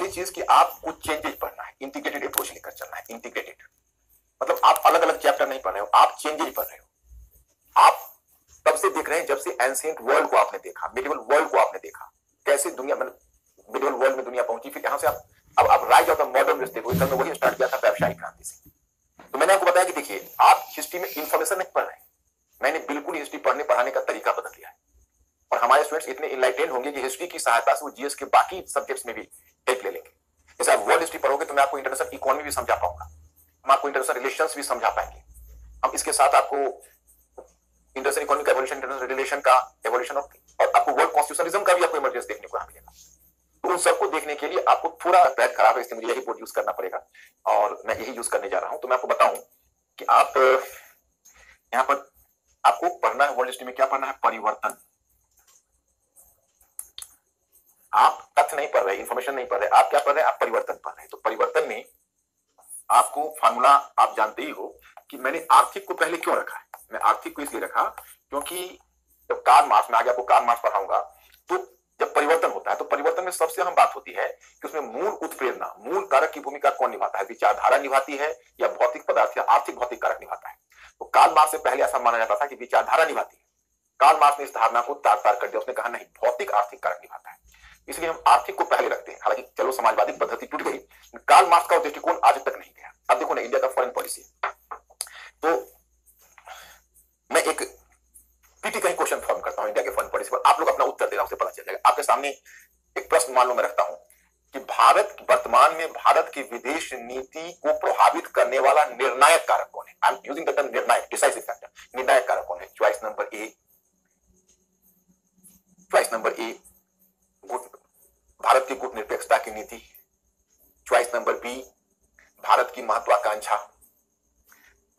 वाली चीज कि आपको चेंजेस पढ़ना है, इंटीग्रेटेड अप्रोच लेकर चलना है। इंटीग्रेटेड मतलब आप अलग अलग चैप्टर नहीं पढ़ रहे हो, आप चेंजेस पढ़ रहे हो। आप तब से देख रहे हैं जब से एंशिएंट वर्ल्ड को आपने देखा, मिडिवल वर्ल्ड को आपने देखा, कैसे दुनिया मिडिवल वर्ल्ड में दुनिया पहुंची, फिर यहां से अब राइज ऑफ द मॉडर्न देखो। कल मैं वही स्टार्ट किया था व्यावसायिक क्रांति से। तो मैंने आपको बताया कि देखिए आप हिस्ट्री में इंफॉर्मेशन नहीं पढ़ रहे हैं, मैंने बिल्कुल हिस्ट्री पढ़ने पढ़ाने का तरीका बदल दिया है। और हमारे स्टूडेंट्स इतने इनलाइटेंड होंगे कि हिस्ट्री की सहायता से वो जीएस के बाकी सब्जेक्ट्स में भी हेल्प ले लेंगे। जैसे आप वर्ल्ड हिस्ट्री पढ़ोगे तो मैं आपको इंटरनेशनल इकोनॉमी भी समझा पाऊंगा, हम आपको इंटरनेशनल रिलेशंस भी समझा पाएंगे, हम इसके साथ आपको international economic evolution, international relation का एवोल्यूशन और आपको वर्ल्ड कॉन्स्टिट्यूशनिज्म का भी आपको इमर्जेंस देखने को मिलेगा। तो उन सबको देखने के लिए आपको थोड़ा बैठ खराब है, इसलिए मुझे यही बोर्ड यूज करना पड़ेगा और मैं यही यूज करने जा रहा हूं। तो मैं आपको बताऊं कि आप यहां पर आपको पढ़ना है वर्ल्ड हिस्ट्री में क्या पढ़ना है, परिवर्तन। आप तथ्य नहीं पढ़ रहे, इंफॉर्मेशन नहीं पढ़ रहे, आप क्या पढ़ रहे हैं, आप परिवर्तन पढ़ रहे हैं। तो परिवर्तन में आपको फार्मूला आप जानते ही हो कि मैंने आर्थिक को पहले क्यों रखा है। मैं आर्थिक को इसलिए रखा क्योंकि जब कार्ल मार्क्स में आगे आपको कार्ल मार्क्स पढ़ाऊंगा, तो जब परिवर्तन होता है तो परिवर्तन में सबसे अहम बात होती है कि उसमें मूल उत्प्रेरणा, मूल कारक की भूमिका कौन निभाता है, विचारधारा निभाती है या भौतिक पदार्थ या आर्थिक भौतिक कारक निभाता है। तो कार्ल मार्क्स से पहले ऐसा माना जाता था कि विचारधारा निभाती है। कार्ल मार्क्स ने इस धारणा को तार तार कर दिया, उसने कहा नहीं, भौतिक आर्थिक कारक निभाता है। इसलिए हम आर्थिक को पहले रखते हैं। हालांकि चलो समाजवादी पद्धति टूट गई, कार्ल मार्क्स का दृष्टिकोण आज तक नहीं गया। अब देखो ना इंडिया का फॉरेन पॉलिसी, तो मैं एक पीटी का क्वेश्चन फॉर्म करता हूं इंडिया के फॉरेन पॉलिसी पर, आप लोग अपना उत्तर देना, उससे पता चल जाएगा। आपके सामने एक प्रश्न मान लो मैं रखता हूं कि भारत वर्तमान में भारत की विदेश नीति को प्रभावित करने वाला निर्णायक कारक कौन है। I am using the term निर्णायक, डिसाइसिव फैक्टर। निर्णायक कारक कौन है? चॉइस नंबर ए, भारत की गुट निरपेक्षता की नीति। चॉइस नंबर बी, भारत की महत्वाकांक्षा।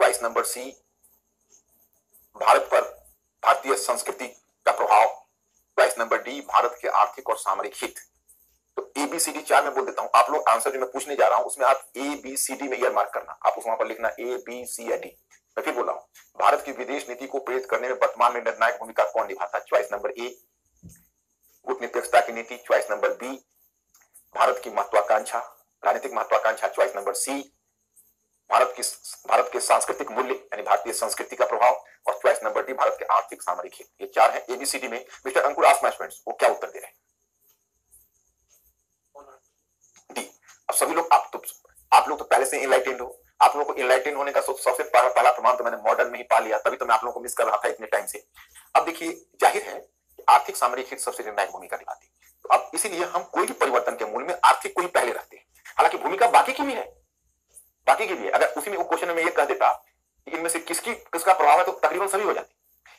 चॉइस नंबर सी, भारत पर भारतीय संस्कृति का प्रभाव। चॉइस नंबर डी, भारत के आर्थिक और सामरिक हित। तो एबीसीडी चार में बोल देता हूं, आप लोग आंसर जो मैं पूछने जा रहा हूं उसमें आप एबीसीडी में ईयर मार्क करना, आप उस वहां पर लिखना ए बी सी या डी। मैं फिर बोल रहा हूं, भारत की विदेश नीति को प्रेरित करने में वर्तमान में निर्णायक भूमिका कौन निभाता है? चॉइस नंबर ए, गुट निरपेक्षता की नीति। चॉइस नंबर बी, भारत की महत्वाकांक्षा, राजनीतिक महत्वाकांक्षा। चॉइस नंबर सी, भारत के सांस्कृतिक मूल्य यानी भारतीय संस्कृति का प्रभाव। और चॉइस नंबर डी, भारत के आर्थिक सामरिक हित। ये चार है एबीसीडी में। Mister Ankur ask my students, वो क्या उत्तर दे रहे हैं? डी। अब सभी लोग आप लोग तो पहले से इनलाइटेंड हो, आप लोगों को इनलाइटेंड होने का सबसे पहला प्रमाण तो मैंने मॉडर्न में ही पा लिया, तभी तो मैं आप लोगों को मिस कर रहा था इतने टाइम से। अब देखिए जाहिर है कि आर्थिक सामरिक हित सबसे निर्णायक भूमिका निभाती है। तो अब इसीलिए हम कोई भी परिवर्तन के मूल में आर्थिक को ही पहले रखते हैं। हालांकि भूमिका बाकी की भी है, बाकी के लिए अगर उसी में वो क्वेश्चन में ये कह देता कि इनमें से किसका प्रभाव है तो तकरीबन सभी हो जाती।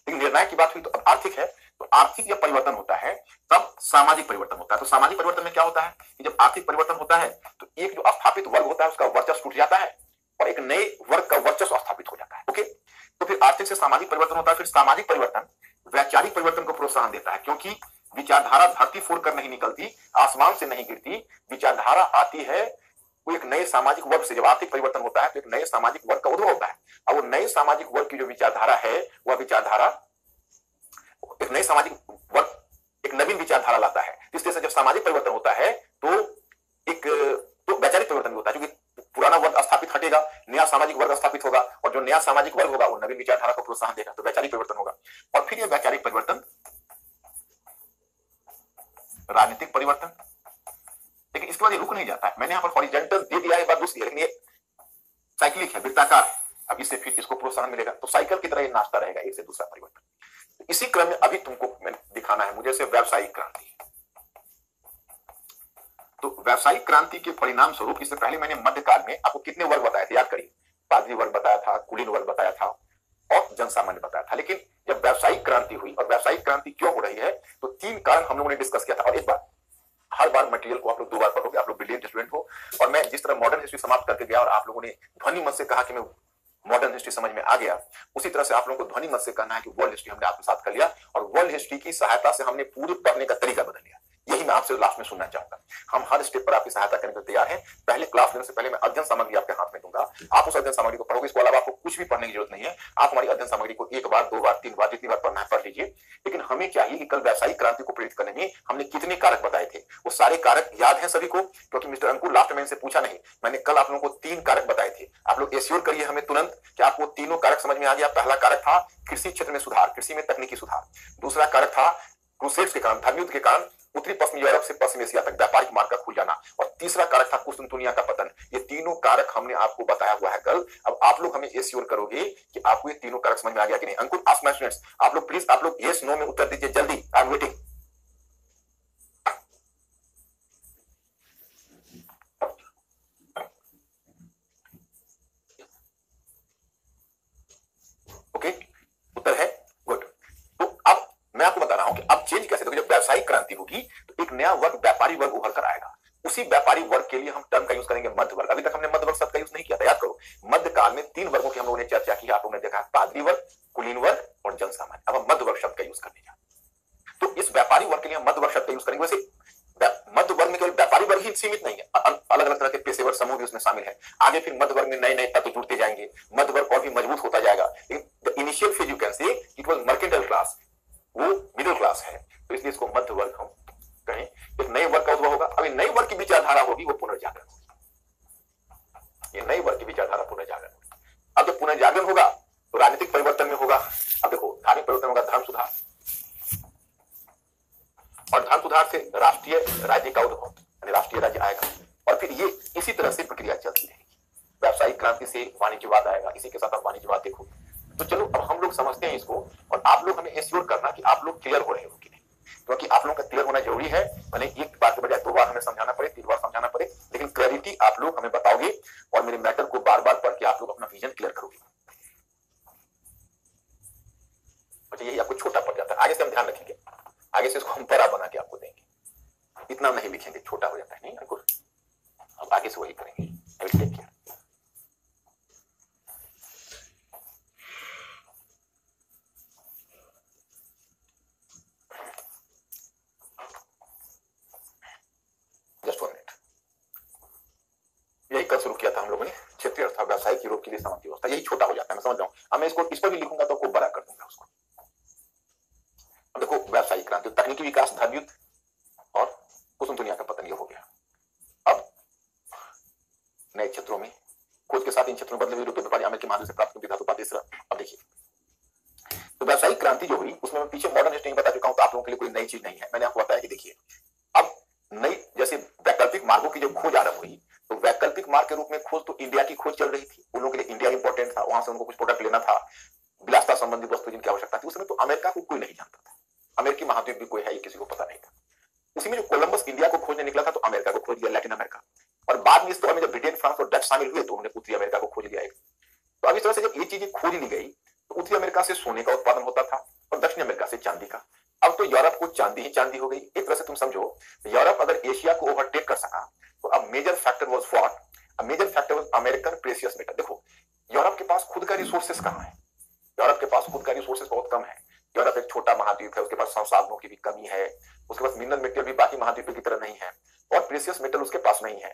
लेकिन निर्णायक की बात हुई तो अब आर्थिक है, तो आर्थिक जब परिवर्तन होता है तब सामाजिक परिवर्तन होता है। तो सामाजिक परिवर्तन में क्या होता है कि जब आर्थिक परिवर्तन होता है तो एक जो स्थापित वर्ग होता है उसका वर्चस्व टूट जाता है और एक नए वर्ग का वर्चस्व स्थापित हो जाता है। ओके, तो फिर आर्थिक से सामाजिक परिवर्तन होता है। फिर सामाजिक परिवर्तन वैचारिक परिवर्तन को प्रोत्साहन देता है, क्योंकि विचारधारा धरती फोड़ कर नहीं निकलती, आसमान से नहीं गिरती, विचारधारा आती है वो एक नए सामाजिक वर्ग से। जब आर्थिक परिवर्तन होता है तो एक नए सामाजिक वर्ग का उदय होता है, और वो नए सामाजिक वर्ग की जो विचारधारा है वह विचारधारा एक नए सामाजिक वर्ग, एक नवीन विचारधारा लाता है। इस तरह से जब सामाजिक परिवर्तन होता है तो वैचारिक परिवर्तन होता है, क्योंकि पुराना वर्ग स्थापित हटेगा, नया सामाजिक वर्ग स्थापित होगा, और जो नया सामाजिक वर्ग होगा वो नवीन विचारधारा को प्रोत्साहन देगा, तो वैचारिक परिवर्तन होगा। और फिर यह वैचारिक परिवर्तन राजनीतिक परिवर्तन। लेकिन इसके बाद ये रुक नहीं जाता है, मैंने यहाँ पर हॉरिजॉन्टल दे दिया है, बात दूसरी है, लेकिन ये साइक्लिक है, वृत्ताकार। अब इससे फिर इसको प्रोत्साहन मिलेगा, तो साइकिल की तरह ये नाचता रहेगा एक से दूसरा परिवर्तन। तो इसी क्रम में अभी तुमको दिखाना है मुझे से व्यावसायिक क्रांति। तो व्यावसायिक क्रांति के परिणाम स्वरूप इससे पहले मैंने मध्यकाल में आपको कितने वर्ग बताए थे, याद करिए। पादरी वर्ग बताया था, कुलीन वर्ग बताया था और जनसामान्य बताया था। लेकिन जब व्यावसायिक क्रांति हुई, और व्यावसायिक क्रांति क्यों हो रही है, तो तीन कारण हम लोगों ने डिस्कस किया था। और एक बार हर बार मटेरियल को आप लोग 2 बार पढ़ोगे, आप लोग ब्रिलियंट स्टूडेंट हो। और मैं जिस तरह मॉडर्न हिस्ट्री समाप्त करके गया और आप लोगों ने ध्वनि मत से कहा कि मैं मॉडर्न हिस्ट्री समझ में आ गया, उसी तरह से आप लोगों को ध्वनि मत से कहना है कि वर्ल्ड हिस्ट्री हमने आपके साथ कर लिया, और वर्ल्ड हिस्ट्री की सहायता से हमने पूरे पढ़ने का तरीका बदल लिया। यही मैं आपसे लास्ट में सुनना चाहूंगा। हम हर स्टेप पर आपकी सहायता करने को तैयार हैं। पहले क्लास लेने से पहले मैं अध्ययन सामग्री आपके हाथ में दूंगा, आप उस अध्ययन सामग्री को पढ़ोगे। इसके अलावा आपको कुछ भी पढ़ने की जरूरत नहीं है। आप हमारी अध्ययन सामग्री को एक बार, दो बार, तीन बार, जितनी बार पढ़ना है पढ़ लीजिए। लेकिन हमें चाहिए कि कल व्यावसायिक क्रांति को प्रेरित करने में हमने कितने कारक बताए थे, वो सारे कारक याद है सभी को? क्योंकि मिस्टर अंकुर लास्ट में इनसे पूछा नहीं, मैंने कल आप लोगों को 3 कारक बताए थे। आप लोग एश्योर करिए हमें तुरंत कि आपको तीनों कारक समझ में आ गया। पहला कारक था कृषि क्षेत्र में सुधार, कृषि में तकनीकी सुधार। दूसरा कारक था क्रूसेड्स के कारण, धर्मयुद्ध के कारण उत्तरी पश्चिम यूरोप से पश्चिम एशिया तक व्यापारिक मार्ग का खुल जाना। और तीसरा कारक था कुस्तुनतुनिया का पतन। ये तीनों कारक हमने आपको बताया हुआ है कल। अब आप लोग हमें एश्योर करोगे कि आपको ये तीनों कारक समझ में आ गया कि नहीं। अंकुर, आस्क माय स्टूडेंट्स, आप लोग प्लीज, आप लोग यस नो में उत्तर दीजिए जल्दी। I am waiting. ओके, उत्तर है गुड। तो अब मैं आपको बता रहा हूं कि अब चेंज कैसे, तो जब व्यावसायिक क्रांति होगी तो एक नया वर्ग, व्यापारी वर्ग उभर कर आएगा। उसी व्यापारी वर्ग के लिए हम टर्म का यूज करेंगे मध्य वर्ग। अभी तक हमने मध्य वर्ग शब्द का यूज नहीं किया था, याद करो। मध्य काल में 3 वर्गों की हम लोगों ने चर्चा की, आप लोगों ने देखा, पादरी वर्ग, कुलीन वर्ग और जनसामान्य। अब हम मध्य वर्ग शब्द का यूज करने जा रहे हैं। तो इस व्यापारी वर्ग के लिए हम मध्य वर्ग शब्द का यूज करेंगे। वैसे मध्य वर्ग में केवल व्यापारी वर्ग ही सीमित नहीं है, अलग अलग तरह के पेशेवर समूह भी उसमें शामिल है। आगे फिर मध्य वर्ग में नए नए तत्व जुड़ते जाएंगे, मध्य वर्ग और भी मजबूत होता जाएगा। लेकिन initial phase you can say it was mercantile class, वो मिडिल क्लास है, तो इसलिए इसको मध्य वर्ग हम कहें। एक नए वर्ग का उद्भव होगा। अभी नई वर्ग की विचारधारा होगी, वो पुनर्जागरण होगी। ये नई वर्ग की विचारधारा पुनर्जागरण होगी। अब जब पुनर्जागरण होगा तो राजनीतिक परिवर्तन में होगा। अब देखो, धार्मिक परिवर्तन होगा, धर्म सुधार, और धर्म सुधार से राष्ट्रीय राज्य का उद्भव, यानी राष्ट्रीय राज्य आएगा। और फिर ये इसी तरह से प्रक्रिया चलती रहेगी। व्यावसायिक क्रांति से वाणिज्यवाद आएगा, इसी के साथ आप वाणिज्यवाद देखोगे। तो चलो अब हम लोग समझते हैं इसको, और आप लोग हमें एश्योर करना कि आप लोग क्लियर हो रहे हो कि नहीं, क्योंकि आप लोगों का क्लियर होना जरूरी है। मैंने एक बार के बजाय 2 बार हमें समझाना पड़े, 3 बार समझाना पड़े, लेकिन क्लैरिटी आप लोग हमें बताओगे और मेरे मैटर को बार बार पढ़ के आप लोग अपना विजन क्लियर करोगे। मुझे यही आपको छोटा पड़ जाता है। आगे से हम ध्यान रखेंगे, आगे से इसको हम बड़ा बना के आपको देंगे। इतना नहीं लिखेंगे, छोटा हो जाता है। नहीं अंकुर, हम आगे से वही करेंगे। I will take care. Just 1 minute. यही कल शुरू किया था हम लोगों ने, क्षेत्रीय अर्थव्यवस्था, व्यावसायिक यूरोप के लिए समाप्ति व्यवस्था। यही छोटा हो जाता है, मैं समझ रहा हूं। अब मैं इसको इस पर भी लिखूंगा तो बड़ा कर दूंगा उसको। अब देखो, व्यावसायिक क्रांति, तकनीकी विकास, धर्मयुद्ध और कुसुम-दुनिया का पतन, ये हो गया। अब नए क्षेत्रों में खोज के साथ इन क्षेत्रों में बदले हुए यूरोपीय व्यापारी अमेरिकी महाद्वीप से प्राप्त धातु तीसरा। अब देखिए, तो व्यावसायिक क्रांति जो हुई उसमें मैं पीछे मॉडर्न हिस्ट्री बता चुका हूं, तो आप लोगों के लिए कोई नई चीज नहीं है। मैंने आपको बताया कि देखिए, अब नई जैसे वैकल्पिक मार्गों की जब खोज आरंभ हुई, तो वैकल्पिक मार्ग के रूप में खोज तो इंडिया की खोज चल रही थी। उन लोगों के लिए इंडिया इंपॉर्टेंट था, वहां से उनको कुछ प्रोडक्ट लेना था, विलासता संबंधी वस्तु जिनकी आवश्यकता थी। उस समय तो अमेरिका को कोई नहीं जानता था, अमेरिकी महाद्वीप भी कोई है ये किसी को पता नहीं था। उसी में जो कोलंबस इंडिया को खोजने निकला था, तो अमेरिका को खोज लिया, लैटिन अमेरिका। और बाद में इस दौर में जब ब्रिटेन, फ्रांस और डच शामिल हुए, तो उन्होंने उत्तरी अमेरिका को खोज लिया। तो अब इस तरह से जब ये चीजें खोज ली गई, तो उत्तरी अमेरिका से सोने का उत्पादन होता था और दक्षिण अमेरिका से चांदी का। अब तो यूरोप को चांदी ही चांदी हो गई। एक तरह से तुम समझो, यूरोप अगर एशिया को ओवरटेक कर सका, तो अब major factor was what? A major factor was American precious metal. देखो, यूरोप के पास खुद का रिसोर्सेस कहां है? यूरोप के पास खुद का रिसोर्सेस बहुत कम है। यूरोप एक छोटा महाद्वीप है, उसके पास संसाधनों की भी कमी है, उसके पास मिनरल मेटेरियल भी बाकी महाद्वीपों की तरह नहीं है, और प्रेशियस मेटल उसके पास नहीं है।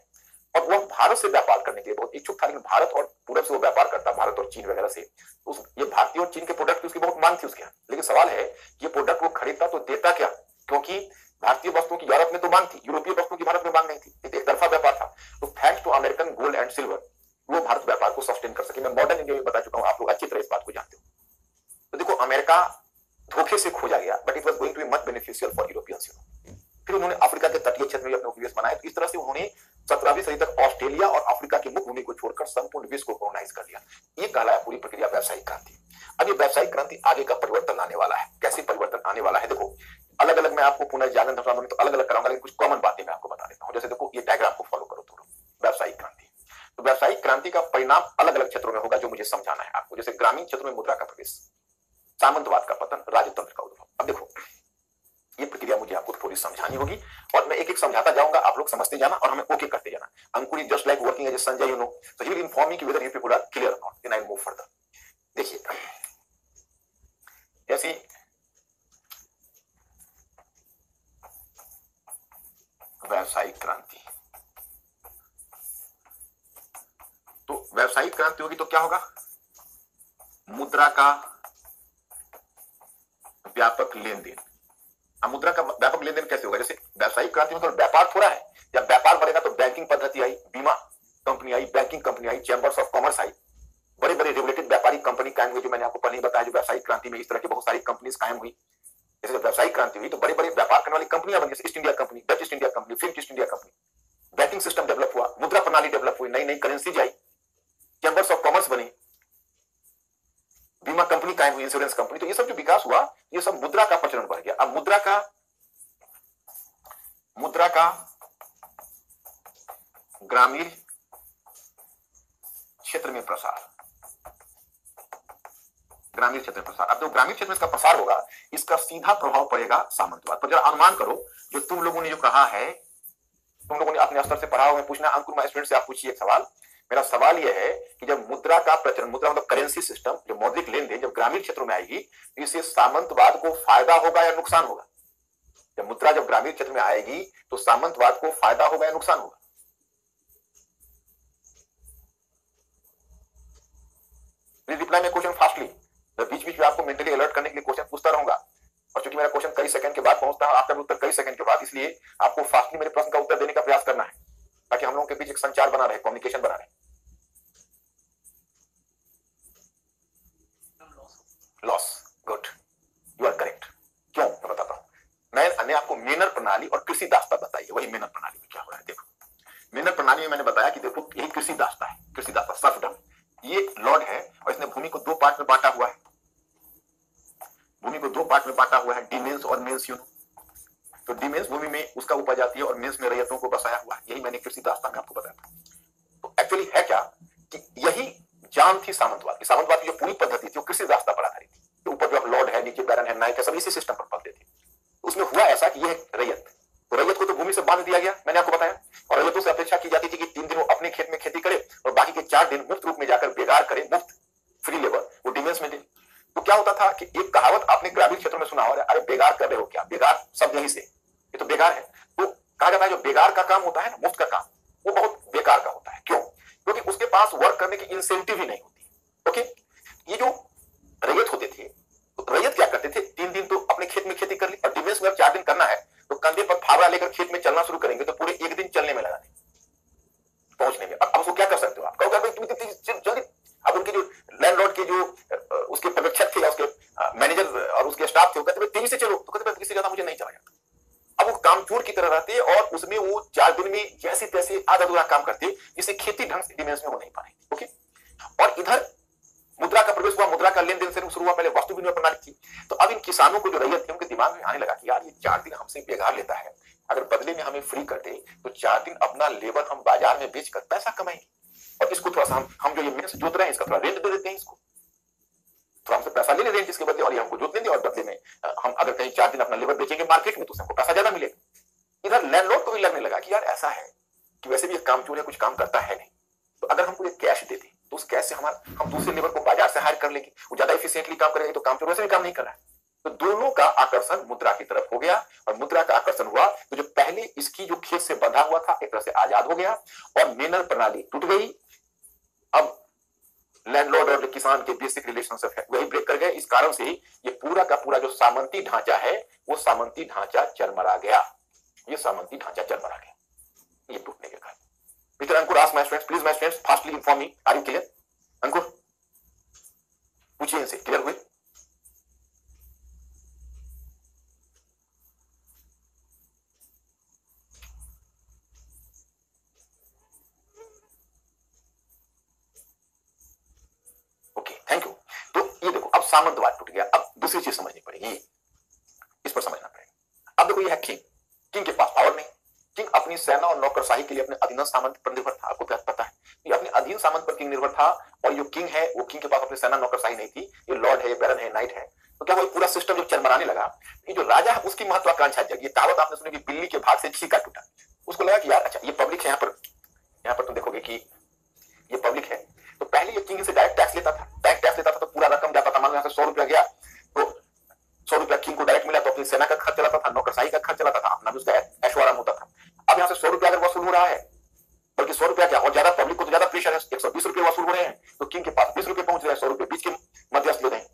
और वह भारत से व्यापार करने के लिए बहुत इच्छुक था, लेकिन भारत और पूरब से वो व्यापार करता, भारत और चीन वगैरह से। ये भारतीय और चीन के प्रोडक्ट की उसकी बहुत मांग थी उसके यहाँ। लेकिन सवाल है, ये प्रोडक्ट वो खरीदता तो देता क्या? क्योंकि भारतीय वस्तुओं की यूरोप में तो मांग थी, यूरोपीय वस्तुओं की भारत में मांग नहीं थी, एक तरफा व्यापार था। तो thanks to American gold and silver, वो भारत व्यापार को सस्टेन कर सके। मैं मॉडर्न इंडिया में बता चुका हूं, आप लोग अच्छी तरह इस बात को जानते हो। तो देखो, अमेरिका धोखे से खोजा गया, but it was going to be much beneficial for Europeans. फिर उन्होंने अफ्रीका के तटीय क्षेत्र में अपने उपनिवेश बनाए। तो इस तरह से उन्होंने 17वीं सदी तक ऑस्ट्रेलिया और अफ्रीका की मुख्य भूमि को छोड़कर संपूर्ण विश्व को कॉलोनाइज कर लिया। ये कहलाया पूरी प्रक्रिया व्यावसायिक क्रांति। अब ये व्यावसायिक क्रांति आगे का परिवर्तन आने वाला है। कैसे परिवर्तन आने वाला है? देखो, अलग अलग मैं आपको पुनर्जागरण तो अलग अलग कराऊंगा, लेकिन कुछ कॉमन बातें मैं आपको बता देता हूं। जैसे देखो, ये डायग्राम को फॉलो करो थोड़ा। व्यावसायिक क्रांति, तो व्यावसायिक क्रांति का परिणाम अलग अलग क्षेत्रों में होगा, जो मुझे समझाना है आपको। जैसे ग्रामीण क्षेत्रों में मुद्रा का प्रवेश, सामंतवाद का पतन, राजतंत्र का उद्भव। अब देखो, ये प्रक्रिया मुझे आपको थोड़ी समझानी होगी, और मैं एक एक समझाता जाऊंगा, आप लोग समझते जाना और हमें ओके करते जाना। Ankur is just like working as a Sanjay, you know, so he will inform me कि whether you people are clear or not, then I move further. देखिए, जैसे व्यावसायिक क्रांति। तो व्यावसायिक क्रांति होगी तो क्या होगा? मुद्रा का व्यापक लेन देन। अब मुद्रा का व्यापक लेन देन कैसे होगा? जैसे व्यावसायिक क्रांति में तो व्यापार थोड़ा है, जब व्यापार बढ़ेगा तो बैंकिंग पद्धति आई, बीमा company I, banking company I, chambers of commerce I, बड़े बड़े रेगुलेटेड व्यापारिक कंपनी कायम हुई। जो मैंने आपको पहले ही बताया, जो व्यावसायिक क्रांति में इस तरह की बहुत सारी कंपनीज कायम हुई। जैसे जब व्यावसायिक क्रांति हुई तो बड़े बड़े व्यापार करने वाली कंपनियां बनी, जैसे east India company, Dutch east India company, Finch east India company. Banking system develop हुआ, मुद्रा प्रणाली डेवलप हुई, नई नई currency I, chambers of commerce बने, बीमा कंपनी कायम हुई, इंश्योरेंस कंपनी। तो ये सब जो विकास हुआ, ये सब मुद्रा का प्रचलन बढ़ गया। अब मुद्रा का ग्रामीण क्षेत्र में प्रसार, ग्रामीण क्षेत्र में प्रसार। अब जो ग्रामीण क्षेत्र में इसका प्रसार होगा, इसका सीधा प्रभाव पड़ेगा सामंतवाद पर। जरा अनुमान करो, जो तुम लोगों ने जो कहा है, तुम लोगों ने अपने स्तर से पढ़ा हुआ है, पूछना अंकुर माय स्टूडेंट से आप पूछिए एक सवाल। मेरा सवाल यह है कि जब मुद्रा का प्रचलन, मुद्रा मतलब करेंसी सिस्टम, जो मौद्रिक लेन देन जब ग्रामीण क्षेत्रों में आएगी, तो इससे सामंतवाद को फायदा होगा या नुकसान होगा? जब मुद्रा जब ग्रामीण क्षेत्र में आएगी तो सामंतवाद को फायदा होगा या नुकसान होगा? रिप्लाई में क्वेश्चन फास्टली, बीच बीच में आपको मेंटली अलर्ट करने के लिए क्वेश्चन पूछता रहूंगा। और चूंकि मेरा क्वेश्चन कई सेकंड के बाद पहुंचता है, आपका भी उत्तर कई सेकंड के बाद, इसलिए आपको फास्टली मेरे प्रश्न का उत्तर देने का प्रयास करना है, ताकि हम लोगों के बीच एक संचार बना रहे, कम्युनिकेशन बना रहे। Loss, good, you are correct. क्यों, मैं बताता हूं। मैंने आपको मेनर प्रणाली और कृषि दास्ता बताइए, वही मेनर प्रणाली में क्या हो रहा है। देखो, मेनर प्रणाली में मैंने बताया कि देखो यही कृषि दास्ता है, कृषि दास्ता सर्फडम। ये लॉर्ड है और इसने भूमि को दो पार्ट में बांटा हुआ है, भूमि को दो पार्ट में बांटा हुआ है, डीमेंस और मेंस यूनो। तो डीमेंस भूमि में उसका उपज आती है और मेंस में रैयतों को बसाया हुआ है। यही मैंने कृषि दास्ता में आपको बताया। तो एक्चुअली है क्या कि यही जान थी सामंतवाद की। सामंतवाद की जो पूरी पद्धति थी वो कृषि दास्ता पर आधारित थी। तो ऊपर जो लॉर्ड है, नीचे बैरन है, नायक है, सब इसी सिस्टम पर पलते थे। उसमें हुआ ऐसा कि यह रैयत, तो रैयत को तो भूमि से बांध दिया गया, मैंने आपको बताया। और रैयतों से अपेक्षा की जाती थी कि 3 दिन वो अपने खेत में खेती करे और बाकी के 4 दिन मुफ्त रूप में जाकर बेगार करे, मुफ्त फ्री लेबर वो डिमेंस में दे। तो क्या होता था कि एक कहावत आपने ग्रामीण क्षेत्रों में सुना होगा, अरे बेगार कर रहे हो क्या? बेगार सब यहीं से, ये तो बेगार है। तो कहा जाता है जो बेगार का काम होता है ना, मुफ्त का काम, वो बहुत बेकार का होता है। क्यों? क्योंकि उसके पास वर्क करने की इंसेंटिव ही नहीं होती। ओके, ये जो रैयत होते थे, तो रैयत क्या करते थे, 3 दिन तो अपने खेत में खेती कर ली, और डिमेंस में 4 दिन करना है तो कंधे पर फावड़ा लेकर खेत में चलना शुरू करेंगे, तो पूरे 1 दिन चलने में लगा देंगे पहुंचने में। अब उसको क्या कर सकते हो आप? कहोगे भाई तुम इतनी जल्दी। अब उनके जो लैंडलॉर्ड के जो उसके पर्यवेक्षक थे या उसके मैनेजर और उसके स्टाफ थे, वो कहते तेजी से चलो, तो कहते इससे ज्यादा मुझे नहीं चला जाता। अब वो कामचोर की तरह रहते और उसमें वो 4 दिन में जैसे तैसे आधा अधूरा काम करते, जिससे खेती ढंग से डिमेंस में हो नहीं पा रही। ओके, और इधर मुद्रा का प्रवेश हुआ, मुद्रा का लेन देन से शुरू हुआ। पहले वस्तु विनिमय प्रणाली थी। तो अब इन किसानों को जो रैयत थे, उनके दिमाग में आने लगा कि यार ये 4 दिन हमसे बेगार लेता है, अगर बदले में हमें फ्री कर दे तो 4 दिन अपना लेबर हम बाजार में बेचकर पैसा कमाएंगे, और इसको थोड़ा सा हम जो ये मेंस जोत रहे हैं इसका थोड़ा रेंट दे देते हैं, इसको थोड़ा हमसे पैसा ले ले रेंट इसके बदले, और ये हमको जोत देंगे, और बदले में हम अगर कहीं 4 दिन अपना लेबर बेचेंगे मार्केट में तो हमको पैसा ज्यादा मिलेगा। इधर लैंडलॉर्ड को भी लगने लगा कि यार ऐसा है कि वैसे भी एक कामचोर है, कुछ काम करता है नहीं, तो अगर हमको एक कैश देते तो उस कैश से हम दूसरे लेबर को बाजार से हायर कर लेंगे, वो ज्यादा एफिशिएंटली काम करेगा। तो कामचोर वैसे भी काम नहीं कर रहा है। तो दोनों का आकर्षण मुद्रा की तरफ हो गया, और मुद्रा का आकर्षण हुआ तो जो पहले इसकी जो खेत से बंधा हुआ था एक तरह से आजाद हो गया, और मेनर प्रणाली टूट गई। अब लैंडलॉर्ड और किसान के बेसिक रिलेशनशिप है वही ब्रेक कर गए। इस कारण से ये पूरा का पूरा जो सामंती ढांचा है, वो सामंती ढांचा चरमरा गया, ये सामंती ढांचा चरमरा गया, ये टूटने के कारण। Mr. Ankur, ask my friends, please my friends, fastly inform me. Are you clear? Ankur, पूछिए इनसे, क्लियर हुए? Okay, thank you. तो ये देखो, अब सामंतवाद टूट गया। अब दूसरी चीज समझनी पड़ेगी, इस पर समझना पड़ेगा। अब देखो, ये है किंग, किंग के पास पावर नहीं। किंग अपनी सेना और नौकरशाही के लिए अपने अधीनस्थ सामंत पर निर्भर था। आपको क्या पता है, ये अपने अधीन सामंत पर किंग निर्भर था, और जो किंग है वो किंग के पास अपनी सेना नौकरशाही नहीं थी। ये लॉर्ड है, ये बैरन है, नाइट है। तो क्या वो पूरा सिस्टम जो चरमराने लगा, ये जो राजा है उसकी महत्वाकांक्षा जगी। ये कहावत आपने सुनी कि बिल्ली के भाग से छीका टूटा। उसको लगा कि यार अच्छा ये पब्लिक है, यहाँ पर तुम देखोगे कि ये पब्लिक है। तो पहले ये किंग से डायरेक्ट टैक्स लेता था, डायरेक्ट टैक्स लेता था तो पूरा रकम जाता था। मान लो यहाँ से 100 रुपया गया तो 100 रुपया किंग को डायरेक्ट मिला, तो अपनी सेना का खर्च चलाता था, नौकरशाही का खर्च चलाता था, अपना भी उसका ऐशो आराम होता था। अब यहाँ रुपया अगर वसूल हो रहा है, बल्कि 100 रुपया क्या और ज्यादा पब्लिक को तो ज्यादा प्रेशर है, 120 रुपये वसूल हो रहे हैं, तो किंग के पास 20 रुपये पहुंच रहे हैं, 100 रुपये बीच के मध्यस्थ लोग हैं।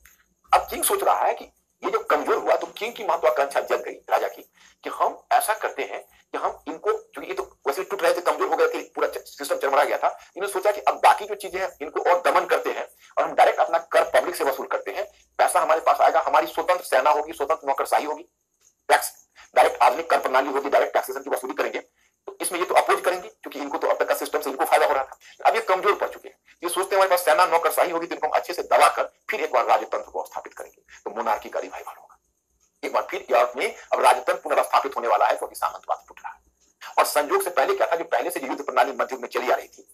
अब किंग सोच रहा है कि ये जो कमजोर हुआ तो किंग की महत्वाकांक्षा जग गई राजा की कि हम ऐसा करते हैं कि हम इनको, क्योंकि ये तो वैसे टूट रहे थे, कमजोर हो गए थे, पूरा सिस्टम चरमरा गया था, इन्होंने सोचा कि अब बाकी जो चीजें हैं इनको और दमन करते हैं और हम डायरेक्ट अपना कर पब्लिक से वसूल करते हैं, पैसा हमारे पास आएगा, हमारी स्वतंत्र सेना होगी, स्वतंत्र नौकरशाही होगी, टैक्स डायरेक्ट आधुनिक कर प्रणाली होगी, डायरेक्ट टैक्सेशन की वसूली करेंगे। तो इसमें ये तो अपोज करेंगे क्योंकि इनको तो अब तक का सिस्टम से इनको फायदा हो रहा था, अब ये कमजोर पड़ चुके हैं, ये सोचते हैं हमारे पास सेना नौकरशाही होगी तो इनको हम अच्छे से दबा कर फिर एक बार राजतंत्र को स्थापित करेंगे, तो मोनार्की का रिवाइवल होगा। एक बार फिर यूरोप में अब राजतंत्र पुनर्स्थापित होने वाला है क्योंकि सामंतवाद फुट रहा है। और संयोग से पहले क्या था, जो पहले से युद्ध प्रणाली मध्य युग में चली आ रही थी,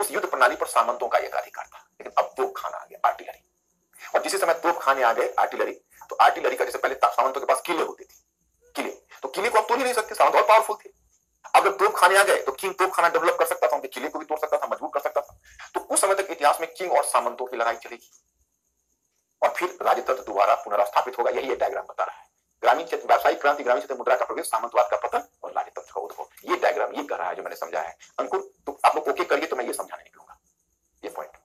उस युद्ध प्रणाली पर सामंतों का एक अधिकार था, लेकिन अब तोप खाना आ गया, आर्टिलरी। और जिस समय तोप खाने आ गए आर्टिलरी, तो आर्टिलरी का जैसे पहले सामंतों के पास किले होते थे, किले तो किले को अब तोड़ ही नहीं सकते, सामंत और पावरफुल थे। अब जब तोप खाने आ गए तो किंग तोप खाना डेवलप कर सकता था, उनके किले को भी तोड़ सकता था, मजबूत कर सकता था। तो कुछ समय तक इतिहास में किंग और सामंतों की लड़ाई चलेगी और फिर राजतंत्र दोबारा पुनर्स्थापित होगा। यही ये डायग्राम बता रहा है, ग्रामीण क्षेत्र व्यावसायिक क्रांति, ग्रामीण क्षेत्र मुद्रा का प्रवेश, सामंतवाद का पतन और राजतंत्र का उद्भव। ये डायग्राम ये कर रहा है जो मैंने समझा है। अंकुर तो आप लोग ओके करिए तो मैं ये समझाने निकलूंगा ये पॉइंट।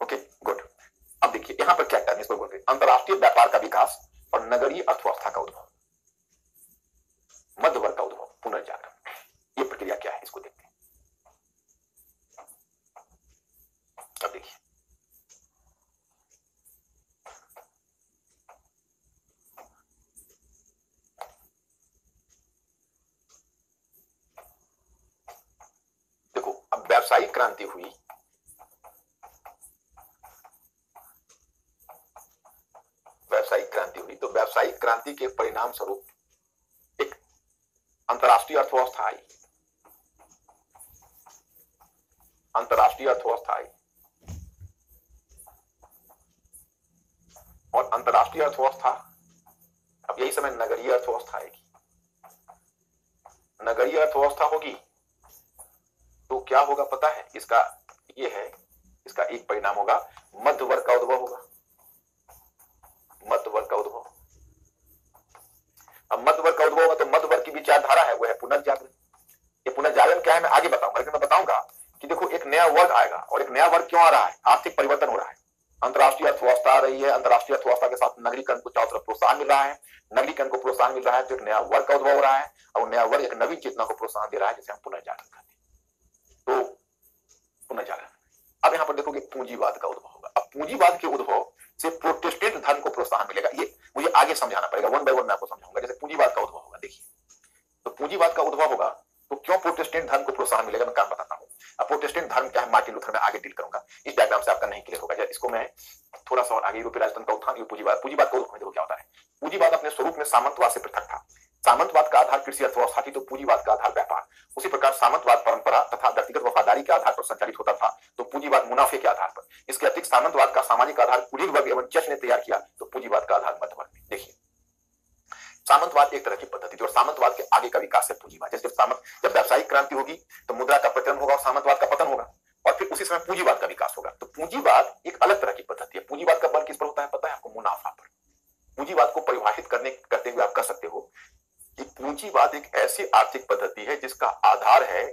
Okay good. अब देखिए यहां पर क्या टर्म इसको बोल रहे हैं, अंतरराष्ट्रीय व्यापार का विकास और नगरीय अर्थव्यवस्था का उद्भव, मध्य वर्ग का उद्भव, पुनर्जागरण। ये प्रक्रिया क्या है इसको देखते हैं। अब देखिए देखो, अब व्यावसायिक क्रांति हुई, व्यावसायिक क्रांति हुई तो व्यावसायिक क्रांति के परिणाम स्वरूप एक अंतरराष्ट्रीय अर्थव्यवस्था आई, अंतरराष्ट्रीय अर्थव्यवस्था आई और अंतरराष्ट्रीय अर्थव्यवस्था, अब यही समय नगरीय अर्थव्यवस्था आएगी। नगरीय अर्थव्यवस्था होगी तो क्या होगा पता है, इसका ये है, इसका एक परिणाम होगा मध्य वर्ग का उद्भव होगा, मध्य वर्ग का उद्भव। अब मध्य वर्ग का उद्भव होगा तो मध्य वर्ग की विचारधारा है वो है पुनर्जागरण। ये पुनर्जागरण क्या है मैं आगे बताऊंगा, लेकिन मैं बताऊंगा कि देखो एक नया वर्ग आएगा, और एक नया वर्ग क्यों आ रहा है, आर्थिक परिवर्तन हो रहा है, अंतरराष्ट्रीय अर्थव्यवस्था आ रही है, अंतरराष्ट्रीय अर्थव्यवस्था के साथ नगरीकरण को चारों तरफ प्रोत्साहन मिल रहा है, नगरीकरण को प्रोत्साहन मिल रहा है तो एक नया वर्ग का उद्भव हो रहा है, और नया वर्ग एक नवीन चेतना को प्रोत्साहन दे रहा है जिसे हम पुनर्जागरण कहते हैं। तो पुनर्जागरण। अब यहां पर देखोगे पूंजीवाद का उद्भव होगा। अब पूंजीवाद के उद्भव से प्रोटेस्टेंट धर्म को प्रोत्साहन मिलेगा, ये मुझे आगे समझाना पड़ेगा, वन बाय वन मैं आपको समझाऊंगा। जैसे पूंजीवाद का उद्भव होगा, देखिए तो पूंजीवाद का उद्भव होगा तो क्यों प्रोटेस्टेंट धर्म को प्रोत्साहन मिलेगा मैं काम बताता हूं। अब प्रोटेस्टेंट धर्म क्या है, मार्टिन लूथर में आगे डील करूंगा, इस डायग्राम से आपका नहीं क्लियर होगा, इसको मैं थोड़ा सा और आगे यूरोपीय राजतंत्र का उत्थान, पूंजीवाद का उद्भव देखो क्या होता है। पूंजीवाद अपने स्वरूप में सामंतवाद से पृथक था, सामंतवाद का आधार कृषि अर्थव्यवस्था थी तो पूंजीवाद का आधार व्यापार, उसी प्रकार सामंतवाद परंपरा तथा व्यक्तिगत वफादारी के आधार पर संचालित होता था तो पूंजीवाद मुनाफे के आधार पर। इसके अतिरिक्त सामंतवाद का सामाजिक आधार कुलीन वर्ग एवं चर्च ने तैयार किया तो पूंजीवाद का आधार मध्य वर्ग। देखिए सामंतवाद एक तरह की पद्धति थी और सामंतवाद के आगे का विकास है पूंजीवाद। जैसे जब व्यावसायिक क्रांति होगी तो मुद्रा का प्रचलन होगा और सामंतवाद का पतन होगा, और फिर उसी समय पूंजीवाद का विकास होगा। तो पूंजीवाद एक अलग तरह की पद्धति है। पूंजीवाद का बल किस पर होता है पता है आपको, मुनाफा पर। पूंजीवाद को परिभाषित करते हुए आप कह सकते हो कि पूंजीवाद एक ऐसी आर्थिक पद्धति है जिसका आधार है,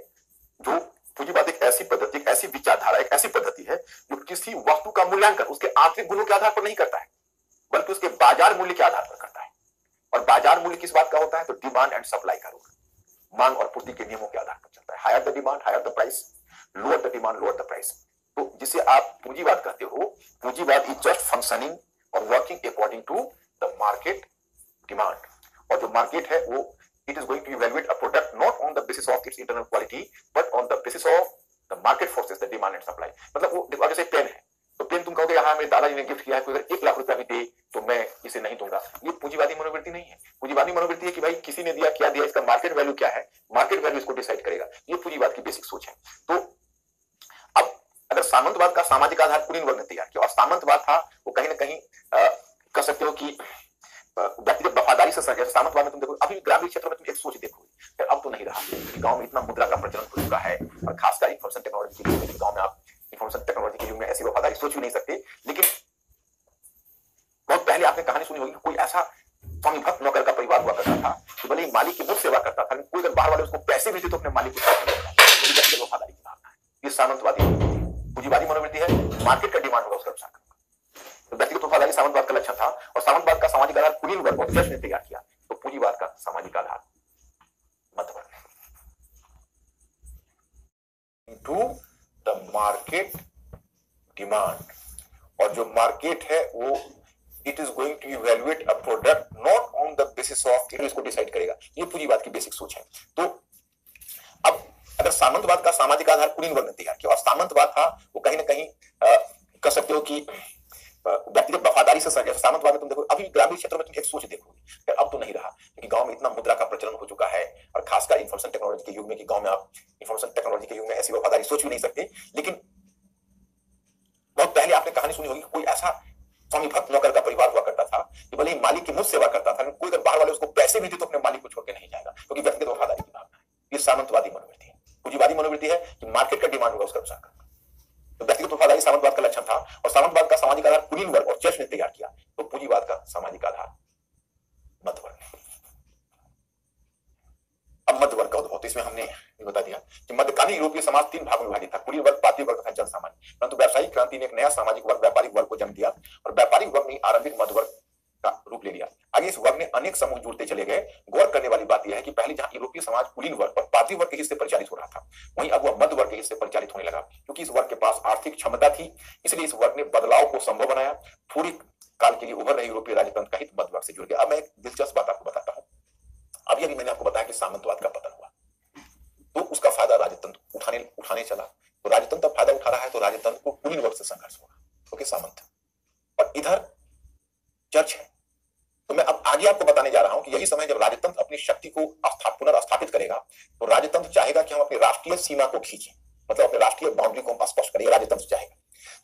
जो पूंजीवाद एक ऐसी पद्धति, एक ऐसी विचारधारा, एक ऐसी पद्धति है जो किसी वस्तु का मूल्यांकन उसके आर्थिक गुणों के आधार पर नहीं करता है बल्कि उसके बाजार मूल्य के आधार पर करता है। और बाजार मूल्य किस बात का होता है, तो डिमांड एंड सप्लाई का रूल, मांग और पूर्ति के नियमों के आधार पर चलता है। Higher the demand higher the price, lower the demand lower the price. तो जिसे आप पूंजीवाद कहते हो, पूंजीवाद इज जस्ट फंक्शनिंग और working according to the market demand, और जो मार्केट है वो it is going to evaluate a product not on the basis of its internal quality but on the basis of the market forces, the demand and supply. मतलब वो देखो जैसे pen है तो पेन तुम कहोगे हाँ मेरे दादाजी ने गिफ्ट किया है, कोई अगर 1 लाख रुपया भी दे तो मैं इसे नहीं दूंगा। ये पूंजीवादी मनोवृत्ति नहीं है। पूंजीवादी मनोवृत्ति है कि भाई किसी ने दिया, क्या दिया, इसका मार्केट वैल्यू क्या है, मार्केट वैल्यू इसको डिसाइड करेगा। ये पूंजीवाद की बेसिक सोच है। तो अब अगर सामंतवाद का सामाजिक आधार कुलीन वर्ग ने तैयार किया और सामंतवाद था वो कहीं ना कहीं कह सकते हो कि व्यक्तिगत वफादारी से सर। सामंतवाद में तुम देखो अभी ग्रामीण क्षेत्रों में तुम एक सोच देखोगे, अब तो नहीं रहा, गांव में इतना मुद्रा का प्रचलन हो चुका है और खासकर इंफॉर्मेशन टेक्नोलॉजी के गांव में आप इंफॉर्मेशन टेक्नोलॉजी के युग में ऐसी वफादारी सोच भी नहीं सकते। लेकिन बहुत पहले आपने कहानी सुनी होगी, कोई ऐसा स्वामी भक्त नौकर का परिवार हुआ करता था कि भले ही मालिक की मुफ्त सेवा करता था, कोई अगर बाहर वाले उसको पैसे भी देते तो अपने मालिक को वफादारी की भावना है। ये सामंतवादी मनोवृत्ति, पूंजीवादी मनोवृत्ति है, मार्केट का डिमांड होगा उसका अनुसार। तो व्यक्तिगत वफादारी सामंतवाद का लक्षण था, और सामंतवाद का सामाजिक आधार कुलीन वर्ग और चर्च ने तैयार किया। तो पूंजीवाद का सामाजिक आधार मध्यवर्ग। टू द मार्केट डिमांड, और जो मार्केट है वो it is going to evaluate a product not on the basis of, इसको डिसाइड करेगा। ये पूंजीवाद की बेसिक सोच है। तो अब अगर सामंतवाद का सामाजिक आधार कुलीन वर्ग ने तैयार किया, और सामंतवाद था वो कहीं ना कहीं कह सकते हो कि व्यक्तिगत वफादारी से सर। सामंतवाद में तुम देखो, अभी ग्रामीण क्षेत्रों में तुम एक सोच देखोगे, अब तो नहीं रहा क्योंकि गांव में इतना मुद्रा का प्रचलन हो चुका है, और खासकर इंफॉर्मेशन टेक्नोलॉजी के युग में कि गांव में आप इंफॉर्मेशन टेक्नोलॉजी के युग में ऐसी वफादारी सोच भी नहीं सकते। लेकिन बहुत पहले आपने कहानी सुनी होगी, कोई ऐसा स्वामी भक्त नौकर का परिवार हुआ करता था कि भले ही मालिक की मुफ्त सेवा करता था, कोई अगर बाहर वाले उसको पैसे भी दे तो अपने मालिक को छोड़ के नहीं जाएगा, क्योंकि व्यक्तिगत वफादारी की भावना है। ये सामंतवादी मनोवृत्ति है। पूंजीवादी मनोवृत्ति है कि मार्केट का डिमांड होगा उसका अनुसार। तो व्यक्तिगत वफादारी सामंतवाद का लक्षण था, और सामंतवाद का सामाजिक आधार कुलीन वर्ग और चर्च ने तैयार किया। तो पूंजीवाद का सामाजिक आधार मध्यवर्ग। अब मध्यवर्ग का उद्भव, तो इसमें हमने बता दिया कि मध्यकालीन यूरोपीय समाज 3 भागों में विभाजित था, कुलीन वर्ग, पाद्री वर्ग तथा जनसामान्य। परंतु व्यावसायिक क्रांति ने एक नया सामाजिक वर्ग, व्यापारिक वर्ग को जन्म दिया, और व्यापारिक वर्ग ने आरंभिक मध्यवर्ग का रूप ले लिया। आगे इस वर्ग ने अनेक समूह जुड़ते चले गए। गौर करने वाली बात यह है कि पहले जहां यूरोपीय समाज कुलीन वर्ग और पाद्री वर्ग के हिस्से परिचालित हो रहा था, वहीं अब वह मध्य वर्ग के हिस्से परिचालित होने लगा। क्योंकि इस वर्ग के पास आर्थिक क्षमता थी, इसलिए इस वर्ग ने बदलाव को संभव बनाया। थोड़ी काल के लिए उभर रहे यूरोपीय राजतंत्र का हित मध्य वर्ग से जुड़ गया। अब मैं एक दिलचस्प बात आपको बताता हूं। अभी अभी मैंने आपको बताया कि सामंतवाद का पतन हुआ, तो उसका फायदा राजतंत्र उठाने चला। तो राजतंत्र फायदा उठा रहा है, तो राजतंत्र को कुलीन वर्ग से संघर्ष होगा, क्योंकि सामंत। और इधर चर्च है। तो मैं अब आगे आपको बताने जा रहा हूं कि यही समय जब राजतंत्र अपनी शक्ति को पुनर्स्थापित करेगा, तो राजतंत्र चाहेगा कि हम अपनी राष्ट्रीय सीमा को खींचें, मतलब अपने राष्ट्रीय बाउंड्री को हम स्पष्ट करें। राजतंत्र चाहेगा,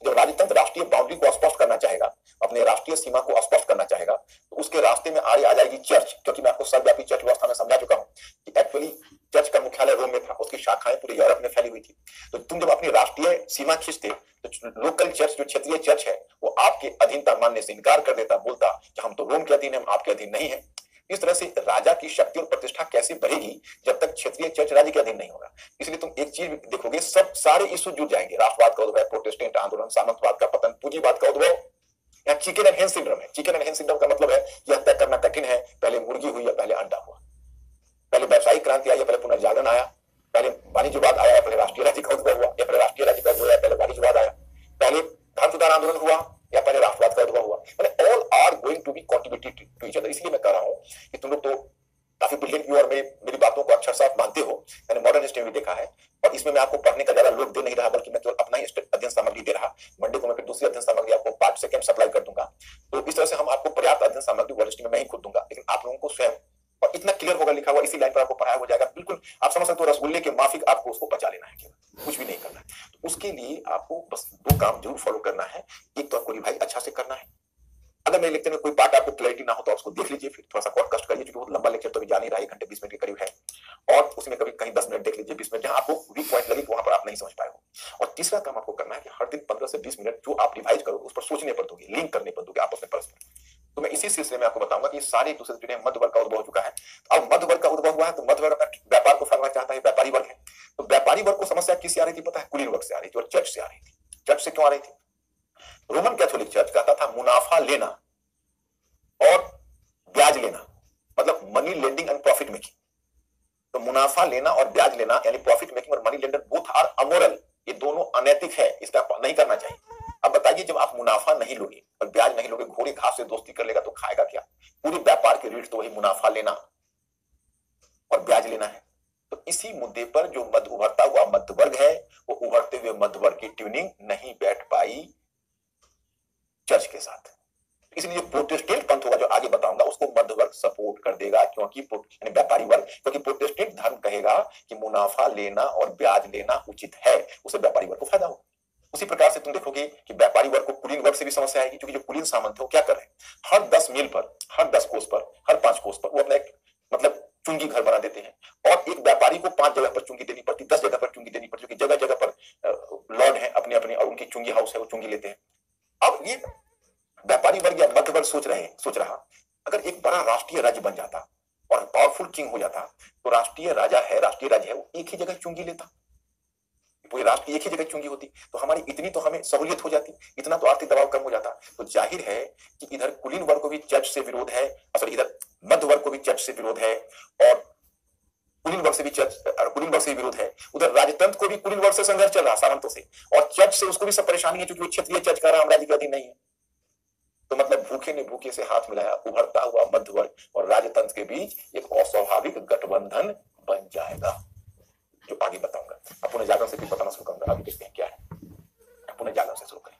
जब राजतंत्र राष्ट्रीय बाउंड्री को स्पष्ट करना चाहेगा, अपने राष्ट्रीय सीमा को स्पष्ट करना चाहेगा, तो उसके रास्ते में आ जाएगी चर्च। क्योंकि मैं आपको सर्वव्यापी चर्च व्यवस्था में समझा चुका हूं कि एक्चुअली चर्च का मुख्यालय रोम में था, उसकी शाखाएं पूरे यूरोप में फैली हुई थी। तो तुम जब अपनी राष्ट्रीय सीमा खींचते, तो लोकल चर्च, जो क्षेत्रीय चर्च है, वो आपके अधीनता मानने से इनकार कर देता, बोलता कि हम तो रोम के अधीन हैं, हम आपके अधीन नहीं है। इस तरह से राजा की शक्ति और प्रतिष्ठा कैसे बढ़ेगी जब तक क्षेत्रीय चर्च राज्य के अधीन नहीं होगा। इसलिए तुम एक चीज देखोगे, सब सारे इश्यू जुड़ जाएंगे। राष्ट्रवाद का उद्भव, प्रोटेस्टेंट आंदोलन, सामंतवाद का पतन, पूंजीवाद का उद्भव। यहाँ चिकन एंड हेन सिंड्रोम है। चिकन एंड हेन सिंड्रोम का मतलब है यह तय करना कठिन है, पहले मुर्गी हुई या पहले अंडा हुआ, पहले व्यावसायिक क्रांति आई या पहले पुनर्जागरण आया, पहले वाणिज्यवाद आया या पहले राष्ट्रीय राज्य का उद्भव हुआ, या पहले राष्ट्रीय राज्य का उद्भव या पहले वाणिज्यवाद आया, पहले धर्म सुधार आंदोलन हुआ या पहले राष्ट्रवाद का उद्भव हुआ। मतलब all are going to be contributed to each other. इसलिए मैं कह रहा हूं कि तुम लोग तो काफी ब्रिलियंट व्यू और मेरी बातों को अक्षर साफ मानते हो। मैंने मॉडर्न हिस्ट्री में देखा है, और इसमें मैं आपको पढ़ने का ज्यादा लोड दे नहीं रहा, बल्कि मैं केवल अपना ही अध्ययन सामग्री दे रहा। मंडे को मैं फिर दूसरी अध्ययन सामग्री आपको पार्ट सेकंड सप्लाई कर दूंगा। तो इस तरह से हम आपको पर्याप्त अध्ययन सामग्री वर्ल्ड हिस्ट्री में मैं ही खुद दूंगा, लेकिन आप लोगों को स्वयं, और इतना क्लियर होगा लिखा हुआ, इसी लाइन पर आपको पढ़ाया हो जाएगा। बिल्कुल आप समझ सकते हो, रसगुल्ले के माफिक आपको उसको पचा लेना है, केवल कुछ भी नहीं करना है। तो उसके लिए आपको बस 2 काम जरूर फॉलो करना है। एक तो आपको रिवाइज अच्छा से करना है। अगर मेरे लेक्चर में कोई पार्ट आपको क्लैरिटी ना हो तो उसको देख लीजिए, फिर थोड़ा सा पॉडकास्ट करिए, क्योंकि बहुत लंबा लेक्चर तो अभी जा नहीं रहा है, 1 घंटे 20 मिनट के करीब है, और उसमें कभी कहीं 10 मिनट देख लीजिए, 20 मिनट, जहां आपको वीक पॉइंट लगे वहां पर आप नहीं समझ पाए हो। और तीसरा काम आपको करना है कि हर दिन 15 से 20 मिनट जो आप रिवाइज करोगे उस पर सोचने पर दोगे, लिंक करने पर दोगे आपस में परस्पर। तो मैं इसी सिलसिले में आपको बताऊंगा कि सारे एक दूसरे से जुड़े। मध्य वर्ग का उद्भव हो चुका है। अब मध्य वर्ग का उद्भव हुआ है, तो मध्य वर्ग व्यापार को फैलाना चाहता है, व्यापारी वर्ग है। तो व्यापारी वर्ग को समस्या किससे आ रही थी पता है? कुलीन वर्ग से आ रही थी, और चर्च से आ रही थी। चर्च से क्यों आ रही थी? रोमन कैथोलिक चर्च कहता था मुनाफा लेना और ब्याज लेना, मतलब money lending and profit making. तो मुनाफा लेना और ब्याज लेना यानी प्रॉफिट मेकिंग और money lender both are amoral, ये दोनों अनैतिक है, इसका नहीं करना चाहिए। अब बताइए, जब आप मुनाफा नहीं लोगे और ब्याज नहीं लोगे, घोड़े घास से दोस्ती कर लेगा तो खाएगा क्या? पूरे व्यापार की रीढ़ तो वही मुनाफा लेना और ब्याज लेना है। तो इसी मुद्दे पर जो उभरता हुआ मध्य वर्ग है, वो उभरते हुए मध्य वर्ग की ट्यूनिंग नहीं बैठ पाई चर्च के साथ। इसलिए प्रोटेस्टेंट पंथ होगा जो आगे बताऊंगा, उसको मध्य वर्ग सपोर्ट कर देगा, क्योंकि व्यापारी वर्ग, क्योंकि प्रोटेस्टेंट धर्म कहेगा कि मुनाफा लेना और ब्याज लेना उचित है, उससे व्यापारी वर्ग को फायदा होगा। उसी प्रकार से तुम देखोगे कि व्यापारी वर्ग को कुलीन वर्ग से भी समस्या आएगी, क्योंकि जो कुलीन सामंत है वो क्या कर रहे हैं, हर 10 मील पर, हर 10 कोस पर, हर 5 कोस पर वो अपना एक मतलब चुंगी घर बना देते हैं, और एक व्यापारी को 5 जगह पर चुंगी देनी पड़ती, 10 जगह पर चुंगी देनी पड़ती, क्योंकि जगह जगह पर लॉर्ड हैं अपने अपने और उनकी चुंगी हाउस है, वो चुंगी लेते हैं। अब ये व्यापारी वर्ग या मध्य वर्ग सोच रहा अगर एक बड़ा राष्ट्रीय राज्य बन जाता और पावरफुल किंग हो जाता तो राष्ट्रीय राज्य है वो एक ही जगह चुंगी लेता, पूरे राष्ट्र की एक ही जगह चुंगी होती तो हमारी इतनी तो हमें सहूलियत हो जाती, इतना तो आर्थिक दबाव कम हो जाता। तो जाहिर है कि इधर कुलीन वर्ग को भी चर्च से विरोध है, सॉरी इधर मध्य वर्ग को भी चर्च से विरोध है और कुलीन वर्ग से भी विरोध है, उधर राजतंत्र को भी कुलीन वर्ग से संघर्ष चल रहा सामंतों से, और चर्च से उसको भी सब परेशानी है क्योंकि वो क्षेत्रीय चर्च का राम राज्य के अधीन नहीं है। तो मतलब भूखे ने भूखे से हाथ मिलाया, उभरता हुआ मध्य वर्ग और राजतंत्र के बीच एक अस्वाभाविक गठबंधन बन जाएगा, जो आगे बताऊंगा। अब पुनर्जागरण से भी बताना शुरू करूंगा, अभी देखते हैं क्या है। पुनर्जागरण से शुरू करें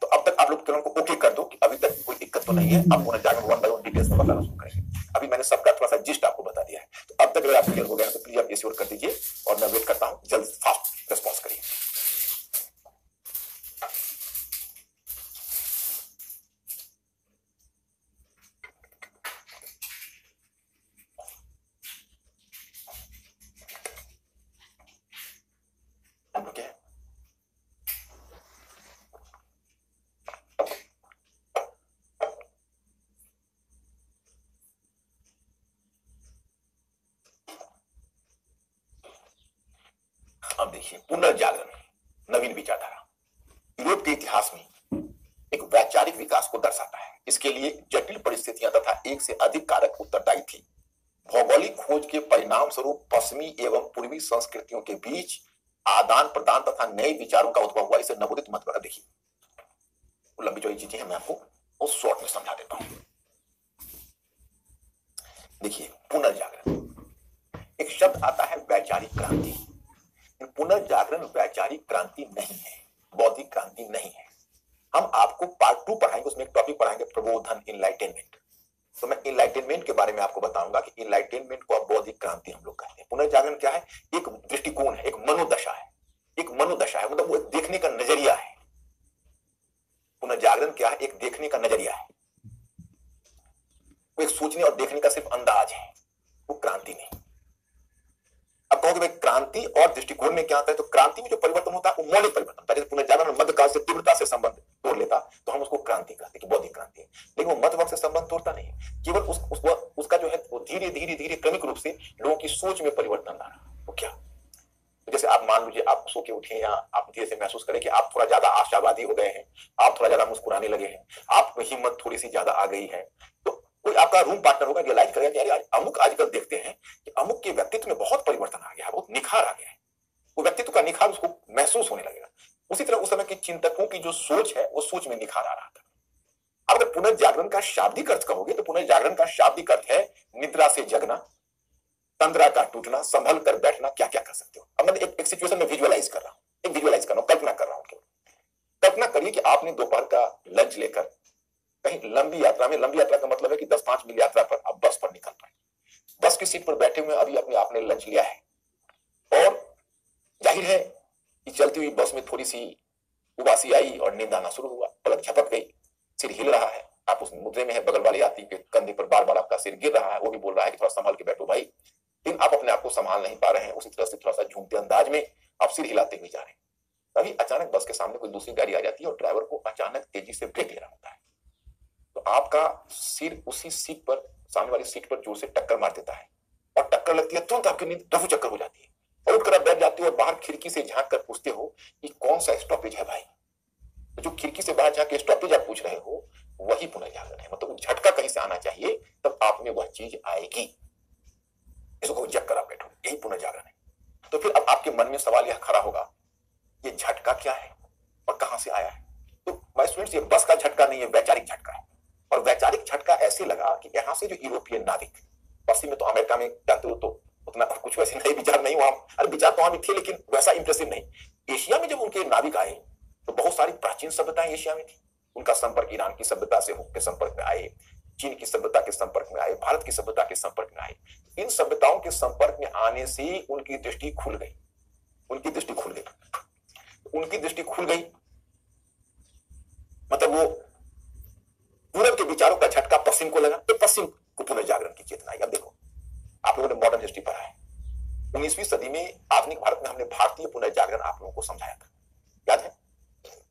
तो अब तक आप लोग तुरंत को ओके कर दो कि अभी तक कोई दिक्कत तो नहीं है। अब पुनर्जागरण वन बाय वन डिटेल्स में बताना शुरू करेंगे। अभी मैंने सबका थोड़ा सा जिस्ट आपको बता दिया है, तो अब तक अगर आप क्लियर हो गया तो प्लीज आप एश्योर कर दीजिए और मैं वेट करता हूं, जल्द फास्ट रिस्पॉन्स करिए। अब देखिए, पुनर्जागरण नवीन विचारधारा यूरोप के इतिहास में एक वैचारिक विकास को दर्शाता है। इसके लिए जटिल परिस्थितियां तथा एक से अधिक कारक उत्तरदायी थी। भौगोलिक खोज के परिणाम स्वरूप पश्चिमी एवं पूर्वी संस्कृतियों के बीच आदान प्रदान तथा नए विचारों का उद्भव हुआ। इसे नवोदित मत बना। देखिए लंबी चौड़ी चीजें मैं आपको उस शॉर्ट में समझा देता हूं। देखिए पुनर्जागरण एक शब्द आता है वैचारिक क्रांति। पुनर्जागरण वैचारिक क्रांति नहीं है, बौद्धिक क्रांति नहीं है। हम आपको पार्ट 2 पढ़ाएंगे, उसमें एक टॉपिक पढ़ाएंगे प्रबोधन, इनलाइटेनमेंट। तो मैं इनलाइटेनमेंट के बारे में आपको बताऊंगा कि इनलाइटेनमेंट को बौद्धिक क्रांति हम लोग कहते हैं। पुनर्जागरण क्या है? एक दृष्टिकोण है, एक मनोदशा है, मतलब वो एक देखने का नजरिया है। पुनर्जागरण क्या है? एक देखने का नजरिया है, वो एक सोचने और देखने का सिर्फ अंदाज है, वो क्रांति नहीं। अब कहोगे भाई क्रांति और दृष्टिकोण में क्या आता है? तो क्रांति में जो परिवर्तन होता है वो मौलिक परिवर्तन होता है। जैसे पुनर्जागरण मध्यकाल से तीव्रता से संबंध तोड़ लेता तो हम उसको क्रांति कहते हैं, बौद्धिक क्रांति है। लेकिन वो मध्यवर्ग से संबंध तोड़ता नहीं है, केवल उसका जो है वो धीरे धीरे क्रमिक रूप से लोगों की सोच में परिवर्तन ला रहा। वो क्या? तो जैसे आप मान लीजिए आप सो के उठे या आप धीरे से महसूस करें कि आप थोड़ा ज्यादा आशावादी हो गए हैं, आप थोड़ा ज्यादा मुस्कुराने लगे हैं, आपको हिम्मत थोड़ी सी ज्यादा आ गई है, तो कोई आपका रूम पार्टनर होगा रियलाइज करेगा कि यार अमुक आजकल देखते हैं कि अमुक के व्यक्तित्व में बहुत परिवर्तन आ गया है, बहुत निखार आ गया है, वो व्यक्तित्व का निखार उसको महसूस होने लगेगा। उसी तरह उस समय के चिंतकों की जो सोच है वो सोच में निखार आ रहा था। अब अगर पुनर्जागरण का शाब्दिक अर्थ कहोगे तो पुनर्जागरण का शाब्दिक अर्थ है निद्रा से जगना, तंद्रा का टूटना, संभल कर बैठना। क्या क्या कर सकते हो? अब मैं एक सिचुएशन में विजुअलाइज कर रहा हूं, कल्पना कर रहा हूं। कल्पना करिए कि आपने दोपहर का लंच लेकर कहीं लंबी यात्रा का मतलब है कि 10-5 मील यात्रा पर आप बस पर निकल पाए। बस की सीट पर बैठे हुए अभी अपने आपने लंच लिया है और जाहिर है कि चलती हुई बस में थोड़ी सी उबासी आई और नींद आना शुरू हुआ, पलक झपक गई, सिर हिल रहा है, आप उस मुद्रे में है, बगल वाले यात्री के कंधे पर बार बार आपका सिर गिर रहा है, वो भी बोल रहा है कि थोड़ा संभाल के बैठो भाई, लेकिन आप अपने आप को संभाल नहीं पा रहे हैं। उसी तरह से थोड़ा सा झूमते अंदाज में आप सिर हिलाते हुए जा रहे हैं। तभी अचानक बस के सामने कोई दूसरी गाड़ी आ जाती है और ड्राइवर को अचानक तेजी से ब्रेक लेना होता है, तो आपका सिर उसी सीट पर, सामने वाली सीट पर जोर से टक्कर मार देता है और टक्कर लगती है, तुरंत आपकी नींद रफू चक्कर हो जाती है और उठकर आप बैठ जाते हो और बाहर खिड़की से झांक कर पूछते हो कि कौन सा स्टॉपेज है भाई। तो जो खिड़की से बाहर झांक के स्टॉपेज आप पूछ रहे हो वही पुनर्जागरण है। मतलब झटका कहीं से आना चाहिए तब आप में वह चीज आएगी, इसको जग कर आप बैठो, यही पुनर्जागरण है। तो फिर अब आपके मन में सवाल यह खड़ा होगा, ये झटका क्या है और कहां से आया है? तो माय स्टूडेंट्स, ये बस का झटका नहीं है, वैचारिक झटका है। और वैचारिक झटका ऐसे लगा कि यहां से जो यूरोपियन नाविक, पश्चिम में तो अमेरिका में जाते हो तो उतना कुछ वैसे नए विचार नहीं हुआ, अरे विचार तो वहां भी थे लेकिन वैसा इंप्रेसिव नहीं। एशिया में जब उनके नाविक आए तो बहुत सारी प्राचीन सभ्यताएं एशिया में थी। उनका संपर्क ईरान की सभ्यता से के संपर्क में आए, चीन की सभ्यता के संपर्क में आए, भारत की सभ्यता के संपर्क में आए। इन सभ्यताओं के संपर्क में आने से उनकी दृष्टि खुल गई, मतलब वो पूरब के विचारों का झटका पश्चिम को लगा, तो पश्चिम को पुनर्जागरण की चेतना आई। अब देखो, आप लोगों ने मॉडर्न हिस्ट्री पढ़ा है, 19वीं सदी में आधुनिक भारत में हमने भारतीय पुनर्जागरण आप लोगों को समझाया था।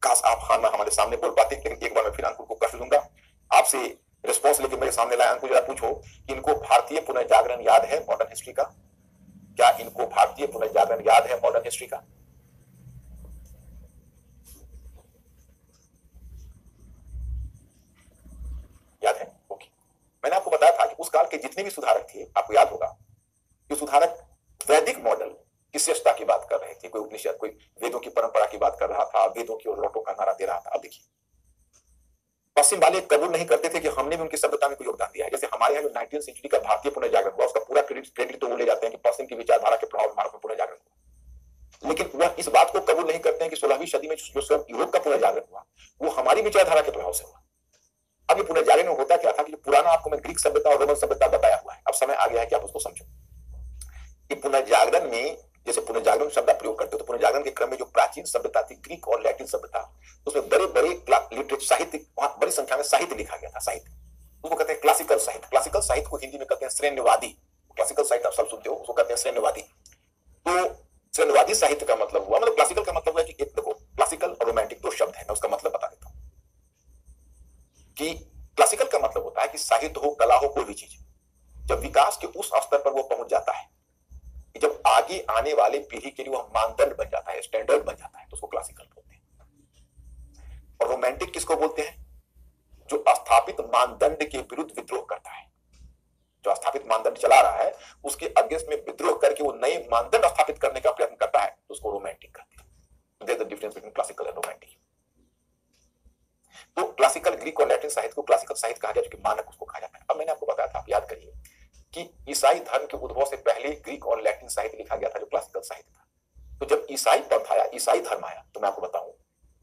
काश आप हाँ ना हमारे सामने बोल पाते, लेकिन एक बार मैं फिर अंकुर को कष्ट दूंगा। आपसे रिस्पॉन्स लेके मेरे सामने लाए। अंकुर जरा पूछो कि इनको भारतीय पुनर्जागरण याद है मॉडर्न हिस्ट्री का? क्या इनको भारतीय पुनर्जागरण याद है मॉडर्न हिस्ट्री का? याद है? ओके। मैंने आपको बताया था कि उस काल के जितने भी सुधारक थे, आपको याद होगा, ये सुधारक वैदिक मॉडल की श्रेष्ठता की बात कर रहे थे। कोई उपनिषद, कोई वेदों की परंपरा की बात कर रहा था, वेदों की ओर लौटो का नारा दे रहा था। अब देखिए, पश्चिम वाले कबूल नहीं करते थे कि हमने भी उनकी सभ्यता में कोई योगदान दिया है। जैसे हमारे यहाँ जो 19वीं सेंचुरी का भारतीय पुनर्जागरण हुआ, उसका पूरा क्रेडिट तो वो ले जाते हैं कि पश्चिम की विचारधारा के प्रभाव में भारत में पुनर्जागरण हुआ, लेकिन वह इस बात को कबूल नहीं करते हैं कि 16वीं सदी में जो स्वयं यूरोप का पुनर्जागरण हुआ, वो हमारी विचारधारा के प्रभाव से हुआ। अब ये पुनर्जागरण में होता क्या था कि पुराना आपको मैं ग्रीक सभ्यता और रोमन सभ्यता बताया हुआ है। अब समय आ गया है कि आप उसको समझो। कि पुनर्जागरण में, जैसे पुनर्जागरण शब्द आप प्रयोग करते हो, तो पुनर्जागरण के क्रम में जो प्राचीन सभ्यता थी, ग्रीक और लैटिन सभ्यता, उसमें बड़े बड़े लिटरेचर साहित्य, वहां बड़ी संख्या में साहित्य लिखा गया था। साहित्य उसको कहते हैं क्लासिकल साहित्य। क्लासिकल साहित्य को हिंदी में कहते हैं श्रेण्यवादी। क्लासिकल साहित्य आप सब सुनते हो, उसको कहते हैं श्रेण्यवादी। तो श्रेण्यवादी साहित्य का मतलब हुआ, मतलब क्लासिकल का मतलब हुआ कि एक देखो, क्लासिकल और रोमांटिक दो शब्द है, मैं उसका मतलब बता देता हूं। कि क्लासिकल का मतलब होता है कि साहित्य हो, कला हो, कोई भी चीज जब विकास के उस स्तर पर वो पहुंच जाता है, जब आगे आने वाले पीढ़ी के लिए वह मानदंड बन जाता है, स्टैंडर्ड बन जाता है, तो उसको क्लासिकल बोलते हैं। और रोमांटिक किसको बोलते हैं? जो स्थापित मानदंड के विरुद्ध विद्रोह करता है। जो स्थापित मानदंड चला रहा है, उसके अगेंस्ट में विद्रोह करके वो नए मानदंड स्थापित करने का प्रयत्न करता है, तो उसको रोमांटिक कहते हैं। There is the difference between classical and romantic. तो क्लासिकल ग्रीक और लैटिन साहित्य को क्लासिकल साहित्य कहा गया, जो कि मानक उसको कहा जाता है। अब मैंने आपको बताया था, आप याद करिए कि ईसाई धर्म के उद्भव से पहले ग्रीक और लैटिन साहित्य लिखा गया था, जो क्लासिकल साहित्य था। तो जब ईसाई पंथ आया, ईसाई धर्म आया, तो मैं आपको बताऊं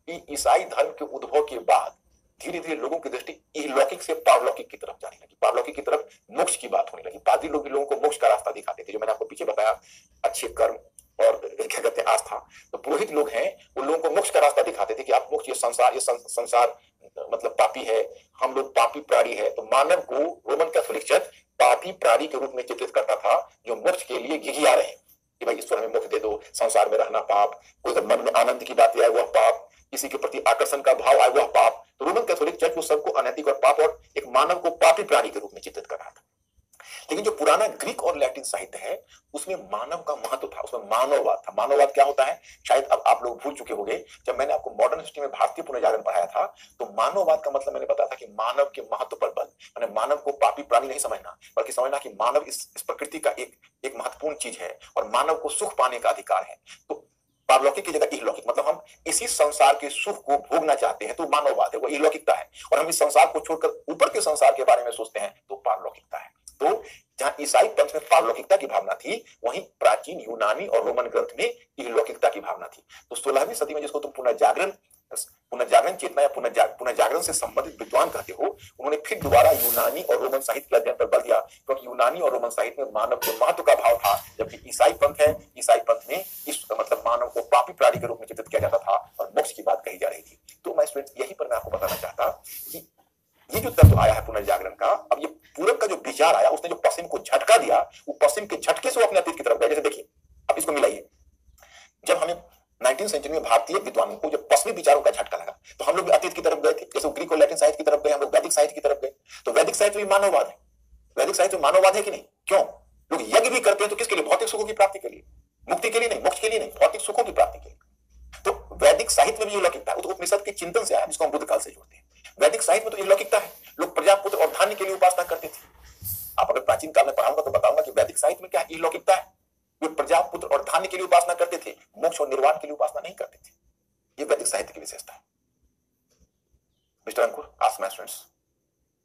कि ईसाई धर्म के उद्भव के बाद धीरे धीरे लोगों की दृष्टि इहलौकिक से पारलौकिक की तरफ जाने लगी। पारलौकिक की तरफ मोक्ष की बात होने लगी। पादरी लोग भी लोगों को मोक्ष का रास्ता दिखाते थे, जो मैंने आपको पीछे बताया, अच्छे कर्म और क्या कहते हैं आस्था। तो पुरोहित लोग हैं, वो लोगों को मोक्ष का रास्ता दिखाते थे कि आप मोक्ष, ये संसार मतलब पापी है, हम लोग पापी प्राणी है। तो मानव को रोमन कैथोलिक चर्च पापी प्राणी के रूप में चित्रित करता था, जो मोक्ष के लिए घिघिया रहे कि भाई ईश्वर हमें मोक्ष दे दो, संसार में रहना पाप, कोई मन में आनंद की बात आए वह पाप, किसी के प्रति आकर्षण का भाव आए वह पाप। तो रोमन कैथोलिक चर्च वो सबको अनैतिक और पाप और एक मानव को पापी प्राणी के रूप में चित्रित कर रहा था। लेकिन जो पुराना ग्रीक और लैटिन साहित्य है, उसमें मानव का महत्व था, उसमें मानववाद था। मानववाद क्या होता है, शायद अब आप लोग भूल चुके होंगे। जब मैंने आपको मॉडर्न हिस्ट्री में भारतीय पुनर्जागरण पढ़ाया था, तो मानववाद का मतलब मैंने बताया था कि मानव के महत्व पर बल, मैंने मानव को पापी प्राणी नहीं समझना, बल्कि समझना कि मानव इस प्रकृति का एक महत्वपूर्ण चीज है और मानव को सुख पाने का अधिकार है। तो पारलौकिक की जगह इहलौकिक, मतलब हम इसी संसार के सुख को भोगना चाहते हैं, तो मानववाद है, वो इहलौकिकता है। और हम इस संसार को छोड़कर ऊपर के संसार के बारे में सोचते हैं, तो पारलौकिकता है। तो जहां ईसाई पंथ में पारलौकिकता की भावना थी, वहीं प्राचीन यूनानी और रोमन ग्रंथ में इहलौकिकता की भावना थी। तो 16वीं सदी में जिसको तुम पुनर्जागरण चेतना या पुनर्जागरण से संबंधित विद्वान कहते हो, उन्होंने फिर दोबारा यूनानी और रोमन साहित्य के अध्ययन पर बल दिया, क्योंकि यूनानी और रोमन साहित्य में मानव के महत्व का भाव था, जबकि ईसाई पंथ है, ईसाई पंथ में इस मतलब मानव को पापी प्राणी के रूप में चित्रित किया जाता था और मोक्ष की बात कही जा रही थी। तो मैं स्टूडेंट यही पर मैं आपको बताना चाहता कि ये जो तत्व आया है पुनर्जागरण का, अब ये पूरब का जो विचार आया, उसने जो पश्चिम को झटका दिया, वो पश्चिम के झटके से वो अपने अतीत की तरफ गए। जैसे देखिए, अब इसको मिलाइए, जब हमें 19वीं सेंचुरी में भारतीय विद्वानों को जब पश्चिमी विचारों का झटका लगा, तो हम लोग अतीत की तरफ गए थे। जैसे ग्रीक और लैटिन साहित्य की तरफ गए, हम लोग वैदिक साहित्य की तरफ गए। तो वैदिक साहित्य भी मानववाद है। वैदिक साहित्य में मानववाद है कि नहीं? क्यों? लोग यज्ञ भी करते हैं, तो किसके लिए? भौतिक सुखों की प्राप्ति के लिए, मुक्ति के लिए नहीं, मोक्ष के लिए नहीं, भौतिक सुखों की प्राप्ति के लिए। तो वैदिक साहित्य में भी लौकिकता है, वो तो उपनिषद के चिंतन से आया, जिसको हम बुद्ध काल से जोड़ते हैं। वैदिक साहित्य में तो लौकिकता है, लोग प्रजापुत्र और धान्य के लिए उपासना करते थे। आप अगर प्राचीन काल में पढ़ाऊंगा तो बताऊंगा कि वैदिक साहित्य में क्या है, लौकिकता है। वे प्रजापुत्र और धान्य के लिए उपासना करते थे, मोक्ष और निर्वाण के लिए उपासना नहीं करते थे। ये वैदिक साहित्य की विशेषता है। Mister Ankur, ask my students,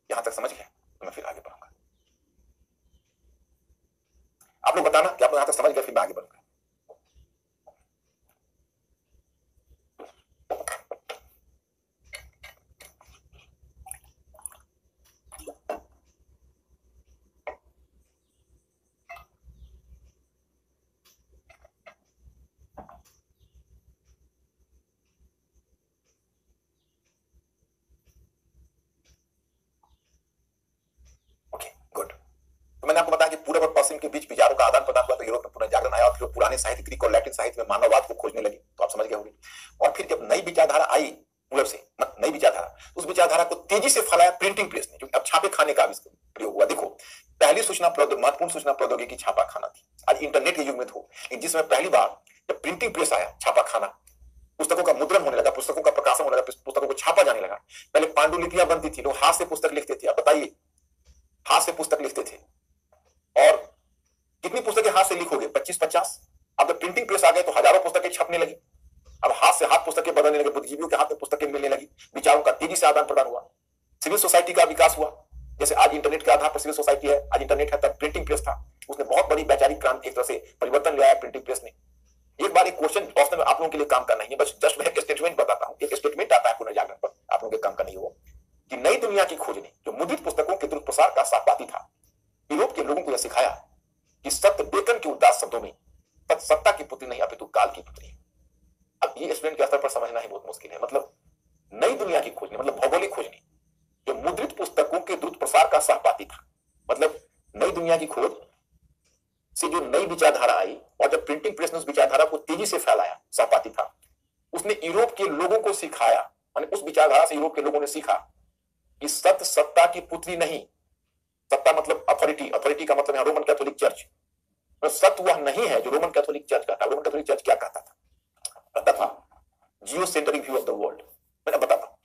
यहां तक समझ गए तो मैं फिर आगे बढ़ूंगा। आप लोग बताना कि आप यहां तक समझ गए, फिर मैं आगे बढ़ूंगा। मैंने आपको बताया कि पूर्व और पश्चिम के बीच विचारों का आदान प्रदान हुआ, तो यूरोप में पुनर्जागरण आया और फिर पुराने साहित्य ग्रीक और लैटिन साहित्य में मानववाद को खोजने लगी। तो आप समझ गए होंगे। और फिर जब नई विचारधारा आई, मुलर से नई विचारधारा, उस विचारधारा को तेजी से फैलाया प्रिंटिंग प्रेस ने, जो अब छापे खाने का प्रयोग हुआ। देखो पहली महत्वपूर्ण सूचना प्रौद्योगिकी छापा खाना थी। आज इंटरनेट के युग में हो, जिसमें पहली बार जब प्रिंटिंग प्रेस आया, छापा खाना, पुस्तकों का मुद्रण होने लगा, पुस्तकों का प्रकाशन होने लगा, पुस्तकों को छापा जाने लगा। पहले पांडुलिपियां बनती थी, लोग हाथ से पुस्तक लिखते थे। अब बताइए, हाथ से पुस्तक लिखते थे, और कितनी पुस्तकें हाथ से लिखोगे? 25-50। अब जब प्रिंटिंग प्रेस आ गए तो हजारों पुस्तकें छपने लगी। अब हाथ से हाथ पुस्तकें बदलने लगे, बुद्धिजीवियों के हाथ में पुस्तकें मिलने लगी, विचारों का तेजी से आदान प्रदान हुआ, सिविल सोसाइटी का विकास हुआ। जैसे आज इंटरनेट के आधार पर सिविल सोसाइटी है, आज इंटरनेट है, तब प्रिंटिंग प्रेस था। उसने बहुत बड़ी वैचारिक क्रांति, एक तरह से परिवर्तन ले आया प्रिंटिंग प्रेस ने। एक बार एक क्वेश्चन प्रश्न में आप लोगों के लिए काम करना है, बस जस्ट मैं एक स्टेटमेंट बताता हूं। एक स्टेटमेंट आता है पुनर्जागरण पर, आप लोगों के काम का नहीं हो, कि नई दुनिया की खोज ने, जो मुद्रित पुस्तकों के द्रुत प्रसार का साथी था, यूरोप के लोगों को यह सिखाया कि सत्य बेकन के उदास शब्दों में सत्ता की पुत्री नहीं अपितु काल की पुत्री है। अब ये स्टूडेंट के स्तर पर समझना ही बहुत मुश्किल है। मतलब नई दुनिया की खोज ने, मतलब भौगोलिक खोज ने, जो मुद्रित पुस्तकों के द्रुत प्रसार का सहपाठी था, मतलब नई दुनिया की खोज से जो नई विचारधारा आई, और जब प्रिंटिंग प्रेस ने उस विचारधारा को तेजी से फैलाया, सहपाठी था, उसने यूरोप के लोगों को सिखाया, माने उस विचारधारा से यूरोप के लोगों ने सीखा कि सत्य सत्ता की पुत्री नहीं, सत्ता मतलब अथॉरिटी, अथॉरिटी का मतलब है रोमन कैथोलिक चर्च, तो सत्य वह नहीं है जो रोमन कैथोलिक चर्च कहता। रोमन कैथोलिक चर्च क्या कहता था? Geocentric view of the world. मैंने बताता हूं,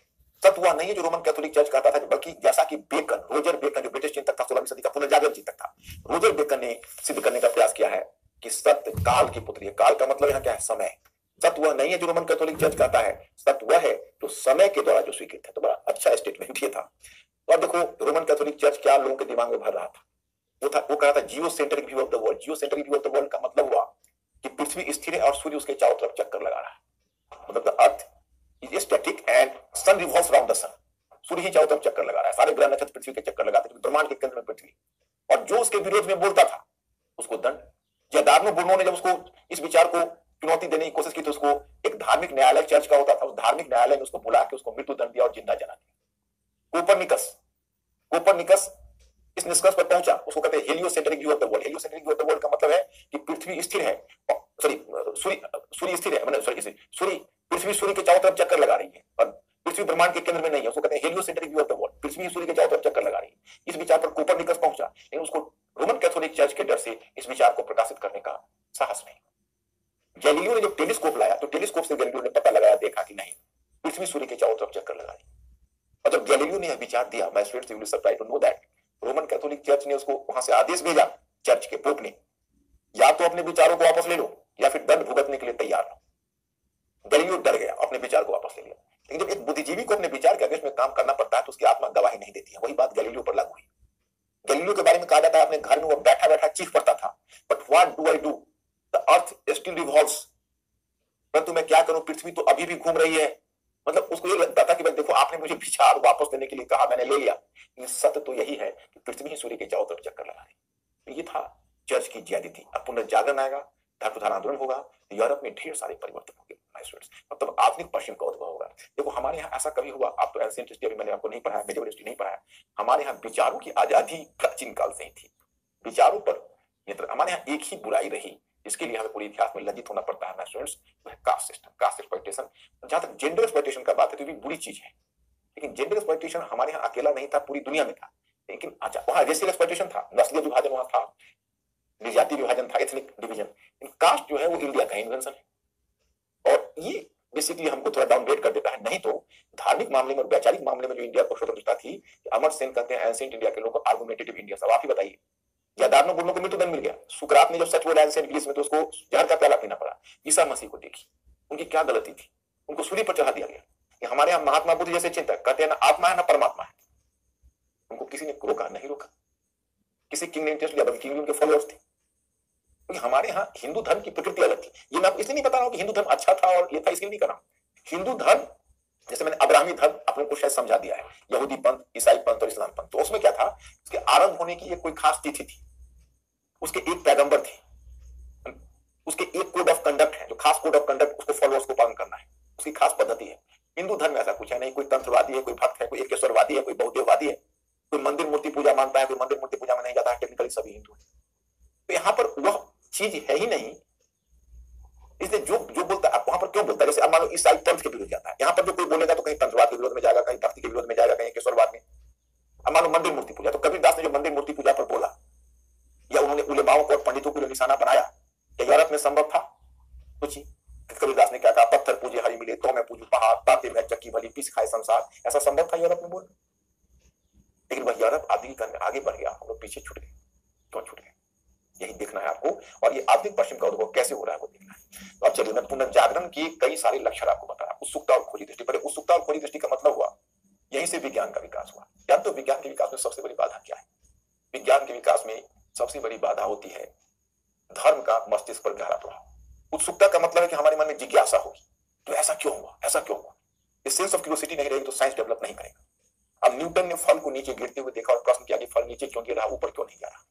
सत्य वह नहीं है जो रोमन कैथोलिक चर्च कहता था, बल्कि जैसा कि बेकन, रोजर बेकन, जो ब्रिटिश चिंतक था, 16वीं सदी का पुनर्जागरण चिंतक था, रोजर बेकन ने सिद्ध करने का प्रयास किया है कि सत्य काल की पुत्री है। काल का मतलब यहाँ क्या है? समय। सत्य वह नहीं है जो रोमन कैथोलिक चर्च कहता है, सत्य वह है जो समय के द्वारा जो स्वीकृत है। तो बड़ा अच्छा स्टेटमेंट ये था। तो अब देखो रोमन कैथोलिक चर्च क्या लोगों के दिमाग में भर रहा था, वो कहा था geocentric view of the world. Geocentric view of the world का मतलब हुआ कि पृथ्वी स्थिर है और सूर्य उसके चारों तरफ चक्कर लगा रहा है, मतलब the earth is static and sun revolves around the sun. सूर्य ही चारों तरफ चक्कर लगा रहा है, सारे ग्रह नक्षत्र पृथ्वी के चक्कर लगाते हैं, ब्रह्मांड के केंद्र में पृथ्वी। और जो उसके विरोध में बोलता था उसको दंड। जदार्नो बुर्नो ने जब उसको इस विचार को चुनौती देने की कोशिश की तो उसको एक धार्मिक न्यायालय चर्च का होता था, उस धार्मिक न्यायालय ने उसको बुला के उसको मृत्यु दंड दिया और जिंदा जला दिया। कोपरनिकस इस निष्कर्ष पर पहुंचा, उसको कहते हैं heliocentric view of the world. Heliocentric view of the world का मतलब है कि पृथ्वी स्थिर है, सूर्य स्थिर है, मतलब पृथ्वी सूर्य के चारों तरफ चक्कर लगा रही है और पृथ्वी ब्रह्मांड के केंद्र में नहीं है। उसको कहते हैं heliocentric view of the world. पृथ्वी सूर्य के चारों तरफ चक्कर लगा रही है। इस विचार पर कोपरनिकस पहुंचा, लेकिन उसको रोमन कैथोलिक चर्च के डर से इस विचार को प्रकाशित करने का साहस नहीं। गैलीलियो ने जब टेलीस्कोप लाया तो टेलीस्कोप से गैलीलियो ने पता लगाया, देखा कि नहीं, पृथ्वी सूर्य के चारों तरफ चक्कर लगा रही है। और जब गैलीलियो ने यह विचार दिया, मैं students you will surprise to know that Roman Catholic church ने उसको वहां से आदेश भेजा, चर्च के पोप ने, या तो अपने विचारों को वापस ले लो या फिर दंड भुगतने के लिए तैयार रहो। गैलीलियो डर गया, अपने विचार को वापस ले लिया। लेकिन जब एक बुद्धिजीवी को अपने विचार के अगेंस्ट में काम करना पड़ता है तो उसकी आत्मा गवाही नहीं देती है। वही बात गैलीलियो पर लागू हुई। गैलीलियो के बारे में कहा जाता है अपने घर में वो बैठा बैठा चीख पड़ता था, but what do I do, the earth still revolves, परंतु मैं क्या करूं, पृथ्वी तो अभी भी घूम रही है। मतलब उसको ये लगता था कि भाई देखो आपने मुझे विचार वापस लेने के लिए कहा, मैंने ले लिया, लेकिन सत्य तो यही है कि पृथ्वी ही सूर्य के चारों तरफ चक्कर लगा रही। तो ये था चर्च की ज्यादती। अब पुनर्जागरण आएगा, धर्मोद्धार आंदोलन होगा, यूरोप में ढेर सारे परिवर्तन होंगे, मतलब आधुनिक पश्चिम का उद्भव होगा। देखो हमारे यहाँ ऐसा कभी हुआ, आप तो एंशिएंट हिस्ट्री अभी मैंने आपको नहीं पढ़ाया, मेजर हिस्ट्री नहीं पढ़ाया, हमारे यहाँ विचारों की आजादी प्राचीन काल से ही थी। विचारों पर हमारे यहाँ एक ही बुराई रही, इसके लिए हमें पूरे इतिहास में लज्जित होना पड़ता है स्टूडेंट्स, वो है कास्ट सिस्टम, कास्ट एक्सप्लॉयटेशन। जहां तक जेंडर एक्सप्लॉयटेशन का बात है तो भी बुरी चीज है, लेकिन जेंडर एक्सप्लॉयटेशन हमारे यहाँ अकेला नहीं था, पूरी दुनिया में था। लेकिन अच्छा वहां रेशियल एक्सप्लॉयटेशन था, नस्लीय विभाजन वहां था, जातीय विभाजन था, एथनिक डिवीजन। कास्ट जो है वो इंडिया का इन्वेंशन है और ये बेसिकली हमको थोड़ा डाउनग्रेड कर देता है। नहीं तो धार्मिक मामले में और वैचारिक मामले में जो इंडिया को स्वतंत्रता थी, अमर सेन कहते हैं एंशिएंट इंडिया के लोगों को आर्गुमेंटेटिव इंडिया। सब आप ही बताइए, यादार्नो बुर्नो को मृत्युदंड मिल गया, सुकरात ने जब सच बोला एंशिएंट ग्रीस में तो उसको जहर का प्याला पीना पड़ा। ईसा मसीह को देखिए, उनकी क्या गलती थी, उनको सूली पर चढ़ा दिया गया। हमारे यहाँ महात्मा बुद्ध जैसे चिंतक कहते हैं ना आत्मा है ना परमात्मा है, उनको किसी ने रोका नहीं, रोका किसी किंग ने इंटरेस्ट लिया, बल्कि किंग उनके फॉलोअर्स थे। क्योंकि हमारे यहाँ हिंदू धर्म की प्रकृति अलग थी। ये मैं इसलिए नहीं बता रहा हूँ कि हिंदू धर्म अच्छा था और ये था, इसलिए नहीं कर रहा हूँ। हिंदू धर्म जैसे मैंने अब्राहमी धर्म आप लोगों को शायद समझा दिया है, यहूदी पंथ, ईसाई पंथ और इस्लाम पंथ। तो उसमें क्या था, उसके आरंभ होने की एक कोई खास तिथि थी, उसके एक पैगंबर थे, उसके एक कोड ऑफ कंडक्ट है, जो खास कोड ऑफ कंडक्ट उसको फॉलोअर्स को पालन करना है, उसकी खास पद्धति है। हिंदू धर्म में ऐसा कुछ है नहीं, कोई तंत्रवादी है, कोई भक्त है, कोई एकेश्वरवादी है, कोई बहुदेववादी है, कोई मंदिर मूर्ति पूजा मानता है, कोई मंदिर मूर्ति पूजा में नहीं जाता है, टेक्निकली सभी हिंदू है। तो यहाँ पर वह चीज है ही नहीं, इसलिए जो जो बोलता है वहां पर क्यों बोलता है? जैसे अब मान लो इस साइड तंत्र के विरोध जाता है, यहाँ पर जो कोई बोलेगा तो कहीं तंत्रवाद के विरोध में जाएगा, कहीं भक्ति के विरोध में जाएगा, कहीं केशववाद में। अब मान लो मंदिर मूर्ति पूजा, तो कबीरदास ने जो मंदिर मूर्ति पूजा पर बोला या उन्होंने उलेमाओं को और पंडितों को जो निशाना बनाया, क्या यूरोप में संभव था? सोचिए, कबीरदास ने क्या कहा, पत्थर पूजे हरि मिले तो मैं पूजू पहाड़, ताते में चक्की भली पीस खाए संसार। ऐसा संभव था यूरोप में बोलना? लेकिन वह यूरोप आधुनिकीकरण आगे बढ़ गया, हम लोग पीछे छूट गए। क्यों छूट गए? यही देखना है आपको, और ये आधुनिक पश्चिम का उद्भव कैसे हो रहा है वो देखना है। तो अब चलिए मैं पुनर्जागरण की कई सारे लक्षण आपको बता रहा हूं। उत्सुकता और खोजी दृष्टि। पर उत्सुकता और खोजी दृष्टि का मतलब हुआ यहीं से विज्ञान का विकास हुआ। या तो विज्ञान के विकास में सबसे बड़ी बाधा क्या है? विज्ञान के विकास में सबसे बड़ी बाधा होती है धर्म का मस्तिष्क पर गहरा प्रभाव। उत्सुकता का मतलब है कि हमारे मन में जिज्ञासा होगी, तो ऐसा क्यों हुआ, ऐसा क्यों हुआ। सेंस ऑफ क्यूरियोसिटी नहीं रहेगी तो साइंस डेवलप नहीं करेगा। अब न्यूटन ने फल को नीचे गिरते हुए देखा और प्रश्न किया कि फल नीचे क्यों गिर रहा, ऊपर क्यों नहीं जा रहा।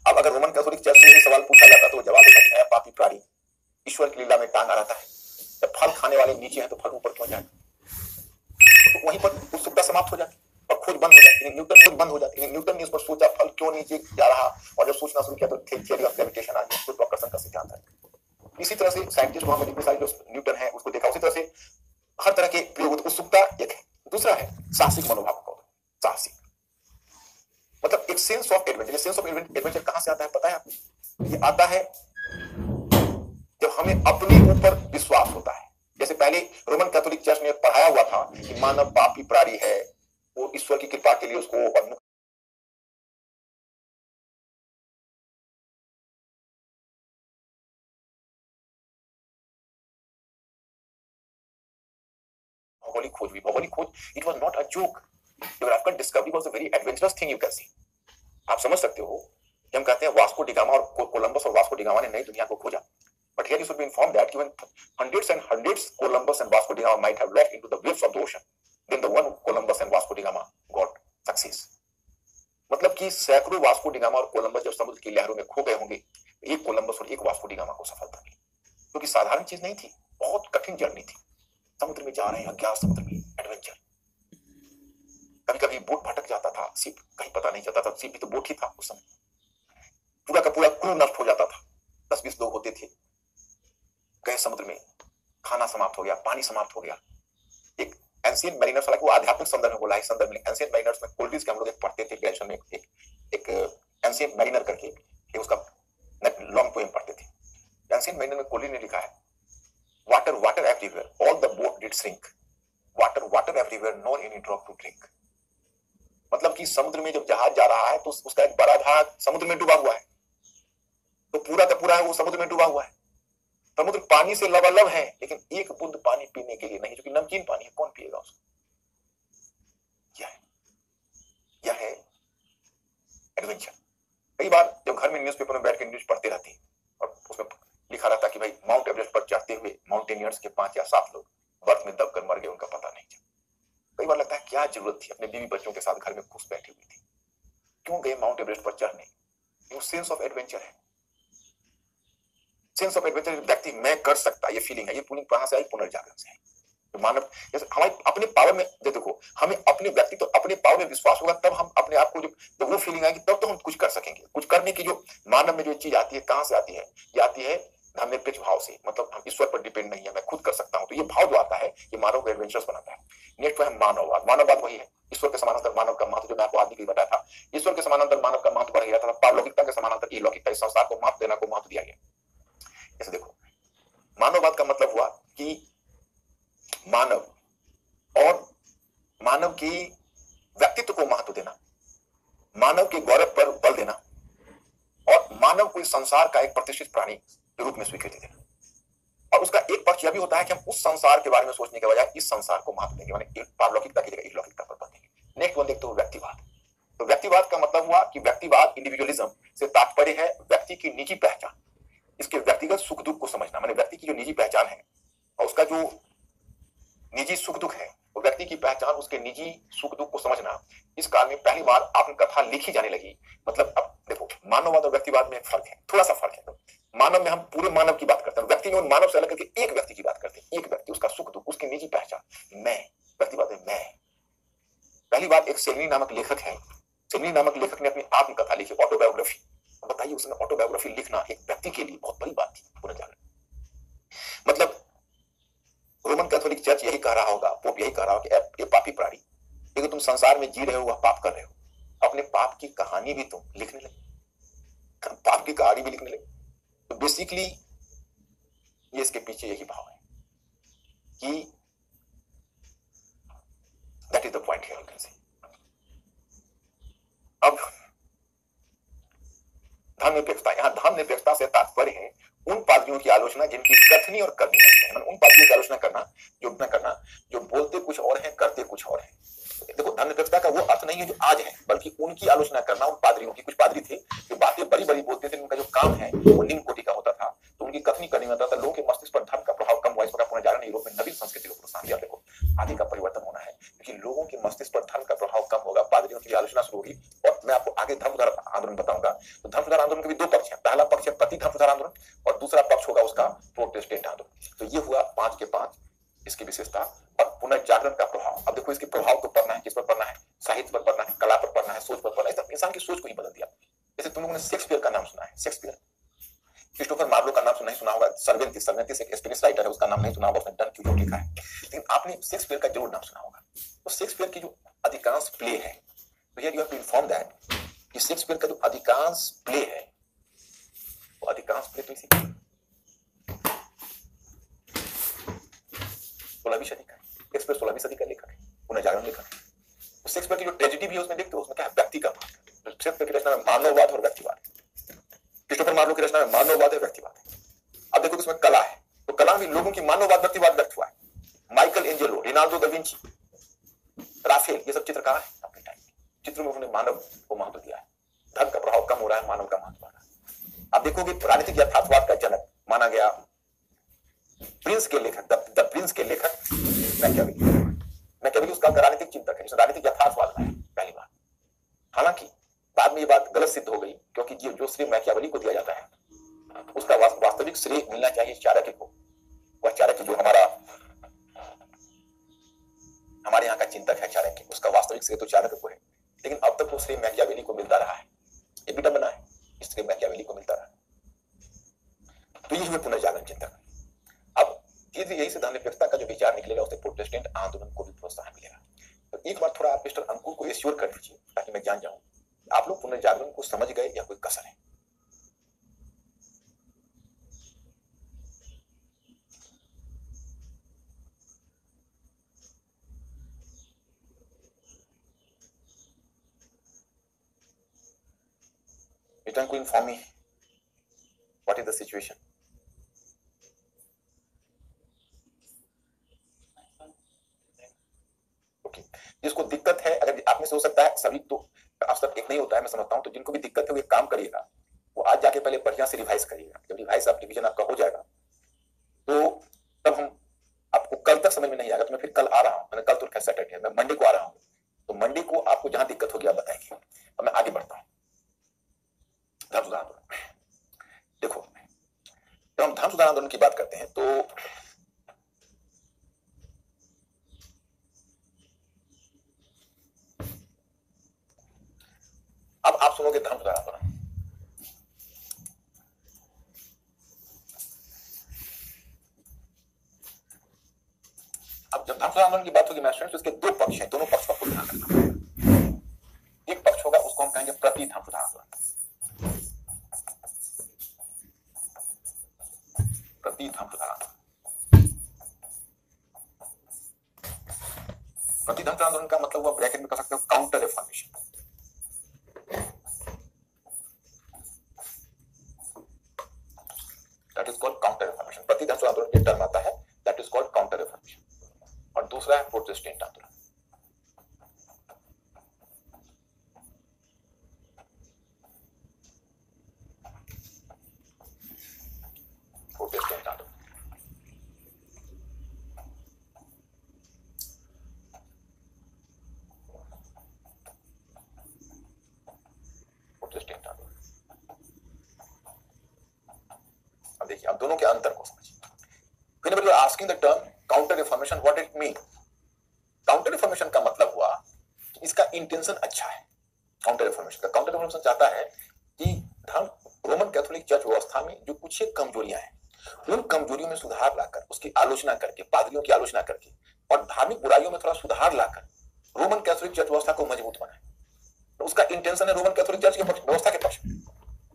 अब अगर रोमन कैथोलिक चर्च से सवाल पूछा जाता तो जवाब देता कि पापी प्राणी ईश्वर की लीला में टांगा रहता है, जब फल खाने वाले नीचे हैं तो फल ऊपर क्यों जाए। तो वहीं पर उत्सुकता समाप्त हो जाती और खोज बंद हो जाती। न्यूटन खोज बंद हो जाती है। न्यूटन ने इस पर सोचा फल क्यों नीचे जा रहा, और जब सोचना शुरू किया तो थ्योरी ऑफ ग्रेविटेशन आ गई, गुरुत्वाकर्षण का सिद्धांत है। इसी तरह से साइंटिस्ट वहां पर जितने सारे जो न्यूटन है उसको देखा, उसी तरह से हर तरह के प्रयोग। उत्सुकता एक है। दूसरा है साहसिक मनोभाव का। साहसिक मतलब एक sense of adventure. Sense of adventure कहां से आता है पता है आपको? ये आता है जब हमें अपने ऊपर विश्वास होता है। जैसे पहले रोमन कैथोलिक चर्च ने पढ़ाया हुआ था कि मानव पापी प्राणी है, वो ईश्वर की कृपा के लिए उसको भौगोलिक खोज भी। भौगोलिक खोज it was not a joke. Geographical discovery was a very adventurous thing, you can see. आप समझ सकते हो कि हम कहते हैं वास्को डी गामा और कोलंबस और वास्को डी गामा ने नई दुनिया को खोजा। But here you should be informed that even hundreds and hundreds Columbus and Vasco da Gama might have lost into the waves of the ocean, then the one Columbus and Vasco da Gama got success. मतलब कि सैकड़ों Vasco D gamma और Columbus जब समुद्र की लहरों में खो गए होंगे, एक कोलंबस और एक वास्को डी गामा को सफलता मिली, क्योंकि साधारण चीज नहीं थी, बहुत कठिन जर्नी थी। समुद्र में जा रहे हैं, अज्ञात समुद्र में एडवेंचर। कभी कभी बोट भटक जाता था, शिप कहीं पता नहीं चलता था, शिप भी तो बोट ही था उस समय। पूरा का पूरा क्रू नष्ट हो जाता था, 10-20 लोग होते थे, गए समुद्र में, खाना समाप्त हो गया, पानी समाप्त हो गया। एक एंशिएंट मैरिनर्स, हालांकि वो आध्यात्मिक संदर्भ में बोला है, संदर्भ में एंशिएंट मैरिनर्स में कोल्डिस के हम लोग पढ़ते थे ग्रेजुएशन में, एक एंशिएंट मैरिनर करके एक उसका लॉन्ग पोएम पढ़ते थे। एंशिएंट मैरिनर में कोल्डिस ने लिखा है, water water everywhere, all the boat did sink, water water everywhere, not any drop to drink. मतलब कि समुद्र में जब जहाज जा रहा है तो उसका एक बड़ा भाग समुद्र में डूबा हुआ है, तो पूरा का पूरा है वो समुद्र में डूबा हुआ है। समुद्र पानी से लबालब है, लेकिन एक बूंद पानी पीने के लिए नहीं, क्योंकि नमकीन पानी है, कौन पिएगा उसको। यह है एडवेंचर। कई बार जब घर में न्यूज़पेपर में बैठ के न्यूज पढ़ते रहते हैं और उसमें लिखा रहता कि भाई माउंट एवरेस्ट पर चढ़ते हुए माउंटेनियर्स के 5 या 7 लोग बर्फ में दबकर मर गए, उनका पता नहीं चला। कई बार लगता है क्या जरूरत थी, अपने बीवी बच्चों के साथ घर में खुश बैठी हुई थी, क्यों गए माउंट एवरेस्ट पर चढ़ने। ये सेंस ऑफ एडवेंचर है। सेंस ऑफ एडवेंचर व्यक्ति मैं कर सकता, ये फीलिंग है। ये फीलिंग कहां से आई? पुनर्जागरण से आई। तो मानव जैसे हमारे अपने पावर में, देखो हमें अपने व्यक्ति तो अपने पावर में विश्वास होगा, तब हम अपने आप को जब वो फीलिंग आएगी तब तो हम कुछ कर सकेंगे। कुछ करने की जो मानव में जो चीज आती है, कहां से आती है? ये आती है धर्मनिरपेक्ष भाव से। मतलब हम ईश्वर पर डिपेंड नहीं है, मैं खुद कर सकता हूं। तो ये भाव जो आता है ये मानव को एडवेंचरस बनाता है। नेक्स्ट है मानववाद। मानववाद वही है, ईश्वर के समानांतर मानव का महत्व, जो मैं आपको आदि के बताया था। ईश्वर के समानांतर मानव का महत्व बढ़ गया था, पारलौकिकता के समानांतर अलौकिकता, इस संसार को महत्व देना को महत्व दिया गया। जैसे देखो, मानववाद का मतलब हुआ कि मानव और मानव की व्यक्तित्व को महत्व देना, मानव के गौरव पर बल देना, और मानव को इस संसार का एक प्रतिष्ठित प्राणी के रूप में स्वीकृति देना। और उसका एक पक्ष यह भी होता है कि हम उस संसार के बारे में सोचने के बजाय इस संसार को महत्व देंगे, माने पारलौकिकता की जगह अलौकिकता पर बल देंगे। नेक्स्ट वन देखते हो व्यक्तिवाद। तो व्यक्तिवाद का मतलब हुआ कि व्यक्तिवाद, इंडिविजुअलिज्म से तात्पर्य है व्यक्ति की निजी पहचान, इसके व्यक्तिगत सुख दुख को समझना। माने व्यक्ति की जो निजी पहचान है और उसका जो निजी सुख दुख है, वो व्यक्ति की पहचान, उसके निजी सुख दुख को समझना। इस काल में पहली बार आत्मकथा लिखी जाने लगी। मतलब अब देखो, मानववाद और व्यक्तिवाद में फर्क है, थोड़ा सा फर्क है। मानव में हम पूरे मानव की बात करते हैं, व्यक्ति में मानव से अलग करके एक व्यक्ति की बात करते हैं। एक व्यक्ति, उसका सुख दुख, उसकी निजी पहचान, मैं। व्यक्तिवाद में मैं। पहली बार एक सेलिनी नामक लेखक है, सेलिनी नामक लेखक ने अपनी आत्मकथा लिखी, ऑटोबायोग्राफी। बताइए, उसने ऑटोबायोग्राफी लिखना एक व्यक्ति के लिए बहुत बड़ी बात थी। पुनर्जागरण मतलब चर्च यही कह रहा होगा, पोप यही कह रहा होगा कि ये पापी प्राणी, लेकिन तुम संसार में जी रहे हो, वह पाप कर रहे हो, अपने पाप की कहानी भी तुम लिखने लगे, पाप की कहानी भी लिखने लगे। तो बेसिकली ये इसके पीछे यही भाव है कि that is the point here, you can see. अब धर्मनिरपेक्षता, यहां धर्मनिरपेक्षता से तात्पर्य है उन पादरियों की आलोचना जिनकी कथनी और करनी है, उन पादरियों की आलोचना करना जो बोलते कुछ और है, करते कुछ और है। देखो, धर्मनिरपेक्षता का वो अर्थ नहीं है जो आज है, बल्कि उनकी आलोचना करना उन पादरियों की। कुछ पादरी थे जो बातें बड़ी बड़ी बोलते थे, उनका जो काम है वो निम्न कोटि का होता था, तो उनकी कथनी करने में आता था, लोगों के मस्तिष्क पर धर्म का प्रभाव कम हुआ। इस प्रकार पुनर्जागरण यूरोप में नवीन संस्कृति को प्रोत्साहन दिया। देखो, आगे का परिवर्तन होना है क्योंकि लोगों के मस्तिष्क पर धर्म का प्रभाव कम होगा, पादरियों की आलोचना शुरू होगी। और मैं आपको आगे धर्म सुधार आंदोलन बताऊंगा। तो धर्म सुधार आंदोलन के भी दो पक्ष हैं, पहला पक्ष है प्रति धर्म सुधार आंदोलन और दूसरा पक्ष होगा उसका प्रोटेस्टेंट आंदोलन। तो ये हुआ 5 के 5 इसकी विशेषता और पुनर्जागरण का प्रभाव। अब देखो, इसके प्रभाव को पढ़ना है, किस पर पढ़ना है? साहित्य पर पढ़ना है, कला पर पढ़ना है, सोच पर पढ़ना है। इंसान की सोच को ही बदल दिया। जैसे तुम लोगों ने शेक्सपियर का नाम सुना है, शेक्सपियर, क्रिस्टोफर मार्लो का नाम नहीं सुना होगा, सर्वेंटिस एक स्पेनिश राइटर है, उसका नाम नहीं सुना होगा, उसने डन क्विक्सोट लिखा है, लेकिन आपने शेक्सपियर का जरूर नाम सुना होगा। तो शेक्सपियर की जो अधिकांश प्ले है, तो here you have to inform that कि शेक्सपियर का जो अधिकांश प्ले है, वो अधिकांश प्ले तो इसी 16वीं सदी का है। शेक्सपियर 16वीं सदी का लेखक है, पुनर्जागरण लेखक है। तो शेक्सपियर की जो ट्रेजेडी भी है उसमें देखते हो, उसमें क्या है? व्यक्ति का भाग। शेक्सपियर की रचना में मानववाद और व्यक्तिवाद, क्रिस्टोफर मार्लो की रचना में मानववाद है, व्यक्तिवाद है। अब देखो इसमें कला है, तो कला में लोगों की मानववाद व्यक्तिवाद व्यक्त हुआ है। Michelangelo, Leonardo da Vinci, Raphael, ये सब चित्रकार है अपने टाइम के। चित्रों में उन्होंने मानव को महत्व दिया है। धर्म का प्रभाव कम हो रहा है, मानव का महत्व बढ़ रहा है। आप देखोगे राजनीतिक यथार्थवाद का जनक माना गया प्रिंस के लेखक, द प्रिंस के लेखक मैकियावेली उसका राजनीतिक चिंतक है, जिसने राजनीतिक यथार्थवाद लाया पहली बार। हालांकि बाद में ये बात गलत सिद्ध हो गई, क्योंकि जो श्रेय मैकियावेली को दिया जाता है उसका वास्तविक श्रेय मिलना चाहिए चाणक्य को। वह चाणक्य जो हमारे यहाँ का चिंतक है चाणक्य, उसका वास्तविक श्रेय तो चाणक्य को है, लेकिन अब तक वो श्रेय मैकियावेली को मिलता रहा है। ये विडंबना है, इस श्रेय मैकियावेली को मिलता रहा। तो ये हुए पुनर्जागरण चिंतक। अब यही से धर्मनिरपेक्षता का जो विचार निकलेगा उससे प्रोटेस्टेंट आंदोलन को भी प्रोत्साहन मिलेगा। तो एक बार थोड़ा आप मिस्टर अंकुर को एश्योर कर दीजिए ताकि मैं जान जाऊं आप लोग पुनर्जागरण को समझ गए या कोई कसर है। Return को inform me what is the situation. Okay. जिसको दिक्कत है, अगर आप में से हो सकता है सभी तो आप सब एक नहीं होता है, मैं समझता हूं, तो जिनको भी दिक्कत है वो एक काम करिएगा, वो आज जाके पहले बढ़िया से रिवाइज करिएगा। जब रिवाइज आप रिवीजन आपका हो जाएगा तो तब हम आपको कल तक समझ में नहीं आएगा तो मैं फिर कल आ रहा हूं, मैंने कल तो सैटरडे है, मैं मंडे को आ रहा हूं, तो मंडे को आपको जहां दिक्कत होगी आप बताएंगे। अब मैं आगे बढ़ता हूं। धर्म सुधार आंदोलन, देखो जब हम धर्म सुधार आंदोलन की बात करते हैं तो अब आप सुनोगे धर्म सुधार आंदोलन। अब जब धर्म सुधार आंदोलन की बात होगी मैं स्टूडेंट्स, इसके दो पक्ष हैं, दोनों पक्ष का ध्यान रखना। एक पक्ष होगा उसको हम कहेंगे प्रति धर्म सुधार आंदोलन, प्रति धर्म सुधार आंदोलन। प्रति धर्म सुधार आंदोलन का मतलब हुआ, ब्रैकेट में कर सकते हो, counter reformation. That is called counter reformation. प्रति धर्म सुधार आंदोलन के टर्म आता है, that is called counter reformation. और दूसरा है प्रोटेस्टेंट आंदोलन। प्रोटेस्टेंट आंदोलन, प्रोटेस्टेंट आंदोलन। अब देखिए, आप दोनों के अंतर को समझिए। Whenever you are asking the term counter reformation, what it mean? Counter reformation का मतलब हुआ कि इसका इंटेंशन अच्छा है। काउंटर रिफॉर्मेशन चाहता है कि धर्म रोमन कैथोलिक चर्च व्यवस्था में जो कुछ एक कमजोरियां हैं, उन कमजोरियों में सुधार लाकर उसकी आलोचना करके, पादरियों की आलोचना करके और धार्मिक बुराइयों में थोड़ा सुधार लाकर रोमन कैथोलिक चर्च व्यवस्था को मजबूत बनाए। तो उसका इंटेंशन है रोमन कैथोलिक चर्च के व्यवस्था के पक्ष में।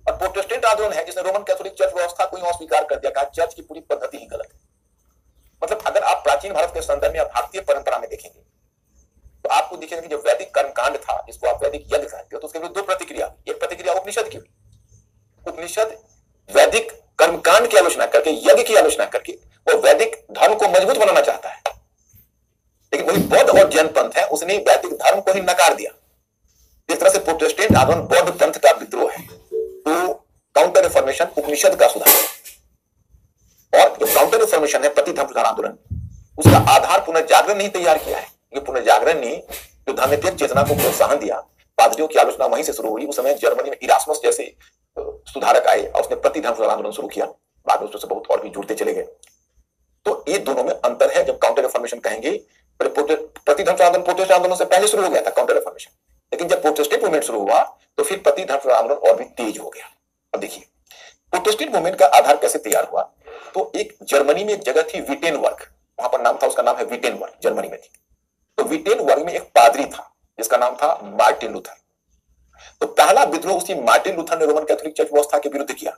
और प्रोटेस्टेंट आंदोलन है जिसने रोमन कैथोलिक चर्च व्यवस्था को ही अस्वीकार कर दिया, कहा चर्च की पूरी पद्धति ही गलत है। मतलब अगर आप प्राचीन भारत के संदर्भ में या भारतीय परंपरा में देखेंगे तो आपको दिखेगा कि जो वैदिक कर्मकांड था, जिसको आप वैदिक यज्ञ कहते हो, तो उसके विरुद्ध दो प्रतिक्रिया। एक प्रतिक्रिया उपनिषद की, उपनिषद वैदिक कर्मकांड की आलोचना करके, यज्ञ की आलोचना करके वो वैदिक धर्म को मजबूत बनाना चाहता है। लेकिन वही बौद्ध और जैन पंथ है, उसने वैदिक धर्म को ही नकार दिया। इस तरह से प्रोटेस्टेंट आंदोलन बौद्ध पंथ का विद्रोह है। तो काउंटर रिफॉर्मेशन उपनिषद का सुधार, और जो काउंटर रिफॉर्मेशन है प्रति धर्म सुधार आंदोलन, उसका आधार पुनर्जागरण नहीं तैयार किया है। ये पुनर्जागरण ने जो धर्मनिरपेक्ष चेतना को प्रोत्साहन दिया, पादरियों की आलोचना वहीं से शुरू हुई। उस समय जर्मनी में इरास्मस जैसे सुधारक आए और उसने प्रति धर्म सुधार आंदोलन शुरू किया। बाद में उससे बहुत और भी जुड़ते चले गए। तो ये दोनों में अंतर है। जब काउंटर रिफॉर्मेशन कहेंगे, प्रति धर्म आंदोलन प्रोटेस्टेंट आंदोलन से पहले शुरू हो गया था काउंटर रिफॉर्मेशन, लेकिन जब प्रोटेस्टेंट मूवमेंट शुरू हुआ तो फिर प्रति धर्म आंदोलन और भी तेज हो गया। अब देखिए प्रोटेस्टेंट मूवमेंट का आधार कैसे तैयार हुआ। तो एक जर्मनी में एक जगह थी विटेनबर्ग, वहां पर नाम था, उसका नाम है विटेनबर्ग, जर्मनी में थी। तो विटेनबर्ग में एक पादरी था जिसका नाम था मार्टिन लूथर। तो पहला विद्रोह उसी मार्टिन लूथर ने रोमन कैथोलिक चर्च व्यवस्था के विरुद्ध किया।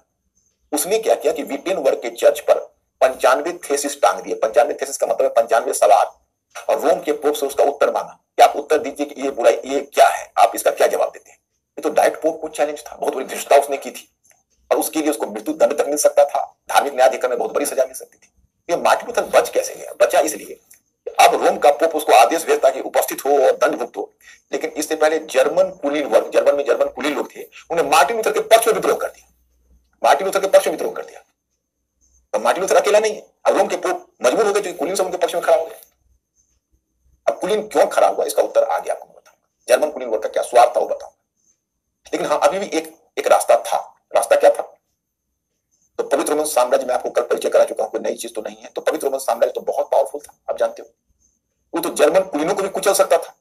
उसने क्या किया कि विटेनबर्ग के चर्च पर 95 थेसिस टांग दिए। 95 थेसिस का मतलब है 95 सवाल, और रोम के पोप से उसका उत्तर मांगा कि आप उत्तर दीजिए कि ये बुराई ये क्या है, आप इसका क्या जवाब देते हैं। ये तो डायरेक्ट पोप को चैलेंज था, बहुत बड़ी धृष्टता उसने की थी, और उसके लिए उसको मृत्यु दंड तक मिल सकता था, धार्मिक न्यायाधिकरण में बहुत बड़ी सजा मिल सकती थी। ये मार्टिन लूथर बच कैसे गया? बचा इसलिए अब रोम का पोप उसको आदेश भेजता कि उपस्थित हो और दंड भुगतो। लेकिन इससे पहले जर्मन कुलीन वर्ग, जर्मन में जर्मन कुलीन लोग थे, उन्हें मार्टिन लूथर के पक्ष में विद्रोह कर दिया। मार्टिन लूथर के पक्ष में विद्रोह कर दिया। अब मार्टिन लूथर अकेला नहीं है, अब रोम के पोप मजबूर हो गए, क्योंकि कुलीन सब उनके पक्ष में खड़ा हो गया। अब कुलीन क्यों खड़ा हुआ, इसका उत्तर आगे आपको बताऊंगा। जर्मन कुलीन वर्ग का क्या स्वार्थ था वो बताऊंगा। लेकिन हाँ, अभी भी एक रास्ता था। रास्ता क्या था? तो पवित्र रोमन साम्राज्य में आपको कल परिचय करा चुका हूं, कोई नई चीज तो नहीं है। तो पवित्र रोमन साम्राज्य तो बहुत पावरफुल था, आप जानते हो। वो तो जर्मन कुलीनों को भी कुचल सकता था।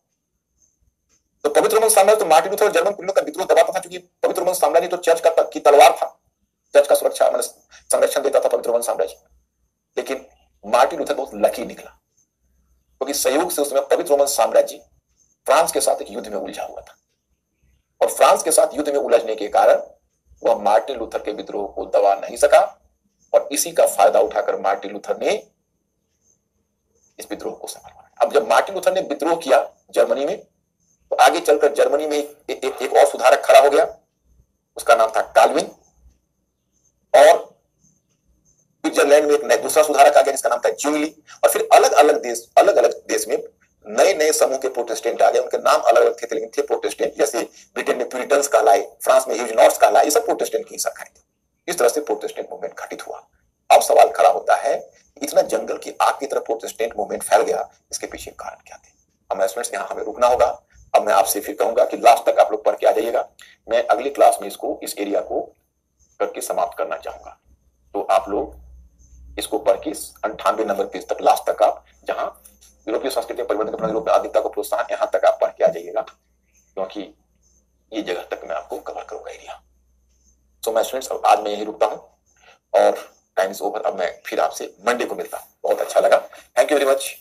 तो पवित्र रोमन साम्राज्य तो मार्टिन लूथर और जर्मन कुलीनों का विद्रोह दबाता था, क्योंकि पवित्र रोमन साम्राज्य तो चर्च की तलवार था, चर्च का सुरक्षा मतलब संरक्षण देता था पवित्र रोमन साम्राज्य। लेकिन मार्टिन लूथर बहुत लकी निकला, क्योंकि संयोग से उसमें पवित्र रोमन साम्राज्य फ्रांस के साथ एक युद्ध में उलझा हुआ था, और फ्रांस के साथ युद्ध में उलझने के कारण वह मार्टिन लूथर के विद्रोह को दबा नहीं सका, और इसी का फायदा उठाकर मार्टिन लूथर ने इस विद्रोह को संभाला। अब जब मार्टिन लूथर ने विद्रोह किया जर्मनी में, तो आगे चलकर जर्मनी में एक और सुधारक खड़ा हो गया, उसका नाम था काल्विन। और स्विट्जरलैंड में एक दूसरा सुधारक आ गया जिसका नाम था ज्यूइली। और फिर अलग अलग देश में नए नए समूह के प्रोटेस्टेंट आ गए। उनके नाम अलग अलग थे, लेकिन थे प्रोटेस्टेंट। जैसे ब्रिटेन में प्यूरिटन्स कहलाए, फ्रांस में ह्यूजेनॉट्स कहलाए, ये सब प्रोटेस्टेंट की शाखाएं थी। इस तरह से प्रोटेस्टेंट मूवमेंट घटित हुआ। अब सवाल खड़ा होता है, इतना जंगल की आग की तरह प्रोटेस्टेंट मूवमेंट फैल गया, इसके पीछे कारण क्या थे? अब मैं स्टूडेंट्स यहाँ हमें रुकना होगा। अब मैं आपसे फिर कहूंगा कि लास्ट तक आप लोग पढ़ के आ जाइएगा। मैं अगली क्लास में इस एरिया को करके समाप्त करना चाहूंगा। तो आप लोग इसको पढ़ के 98 नंबर पेज तक, लास्ट तक आप, जहां यूरोपीय संस्कृति में परिवर्तन करना, यूरोपीय आधुनिकता को प्रोत्साहन, यहां तक आप पढ़ के आ जाइएगा, क्योंकि ये जगह तक मैं आपको कवर करूंगा एरिया। सो मैं स्टूडेंट्स अब आज मैं यही रुकता हूं, और टाइम इज ओवर। अब मैं फिर आपसे मंडे को मिलता हूं। बहुत अच्छा लगा, थैंक यू वेरी मच।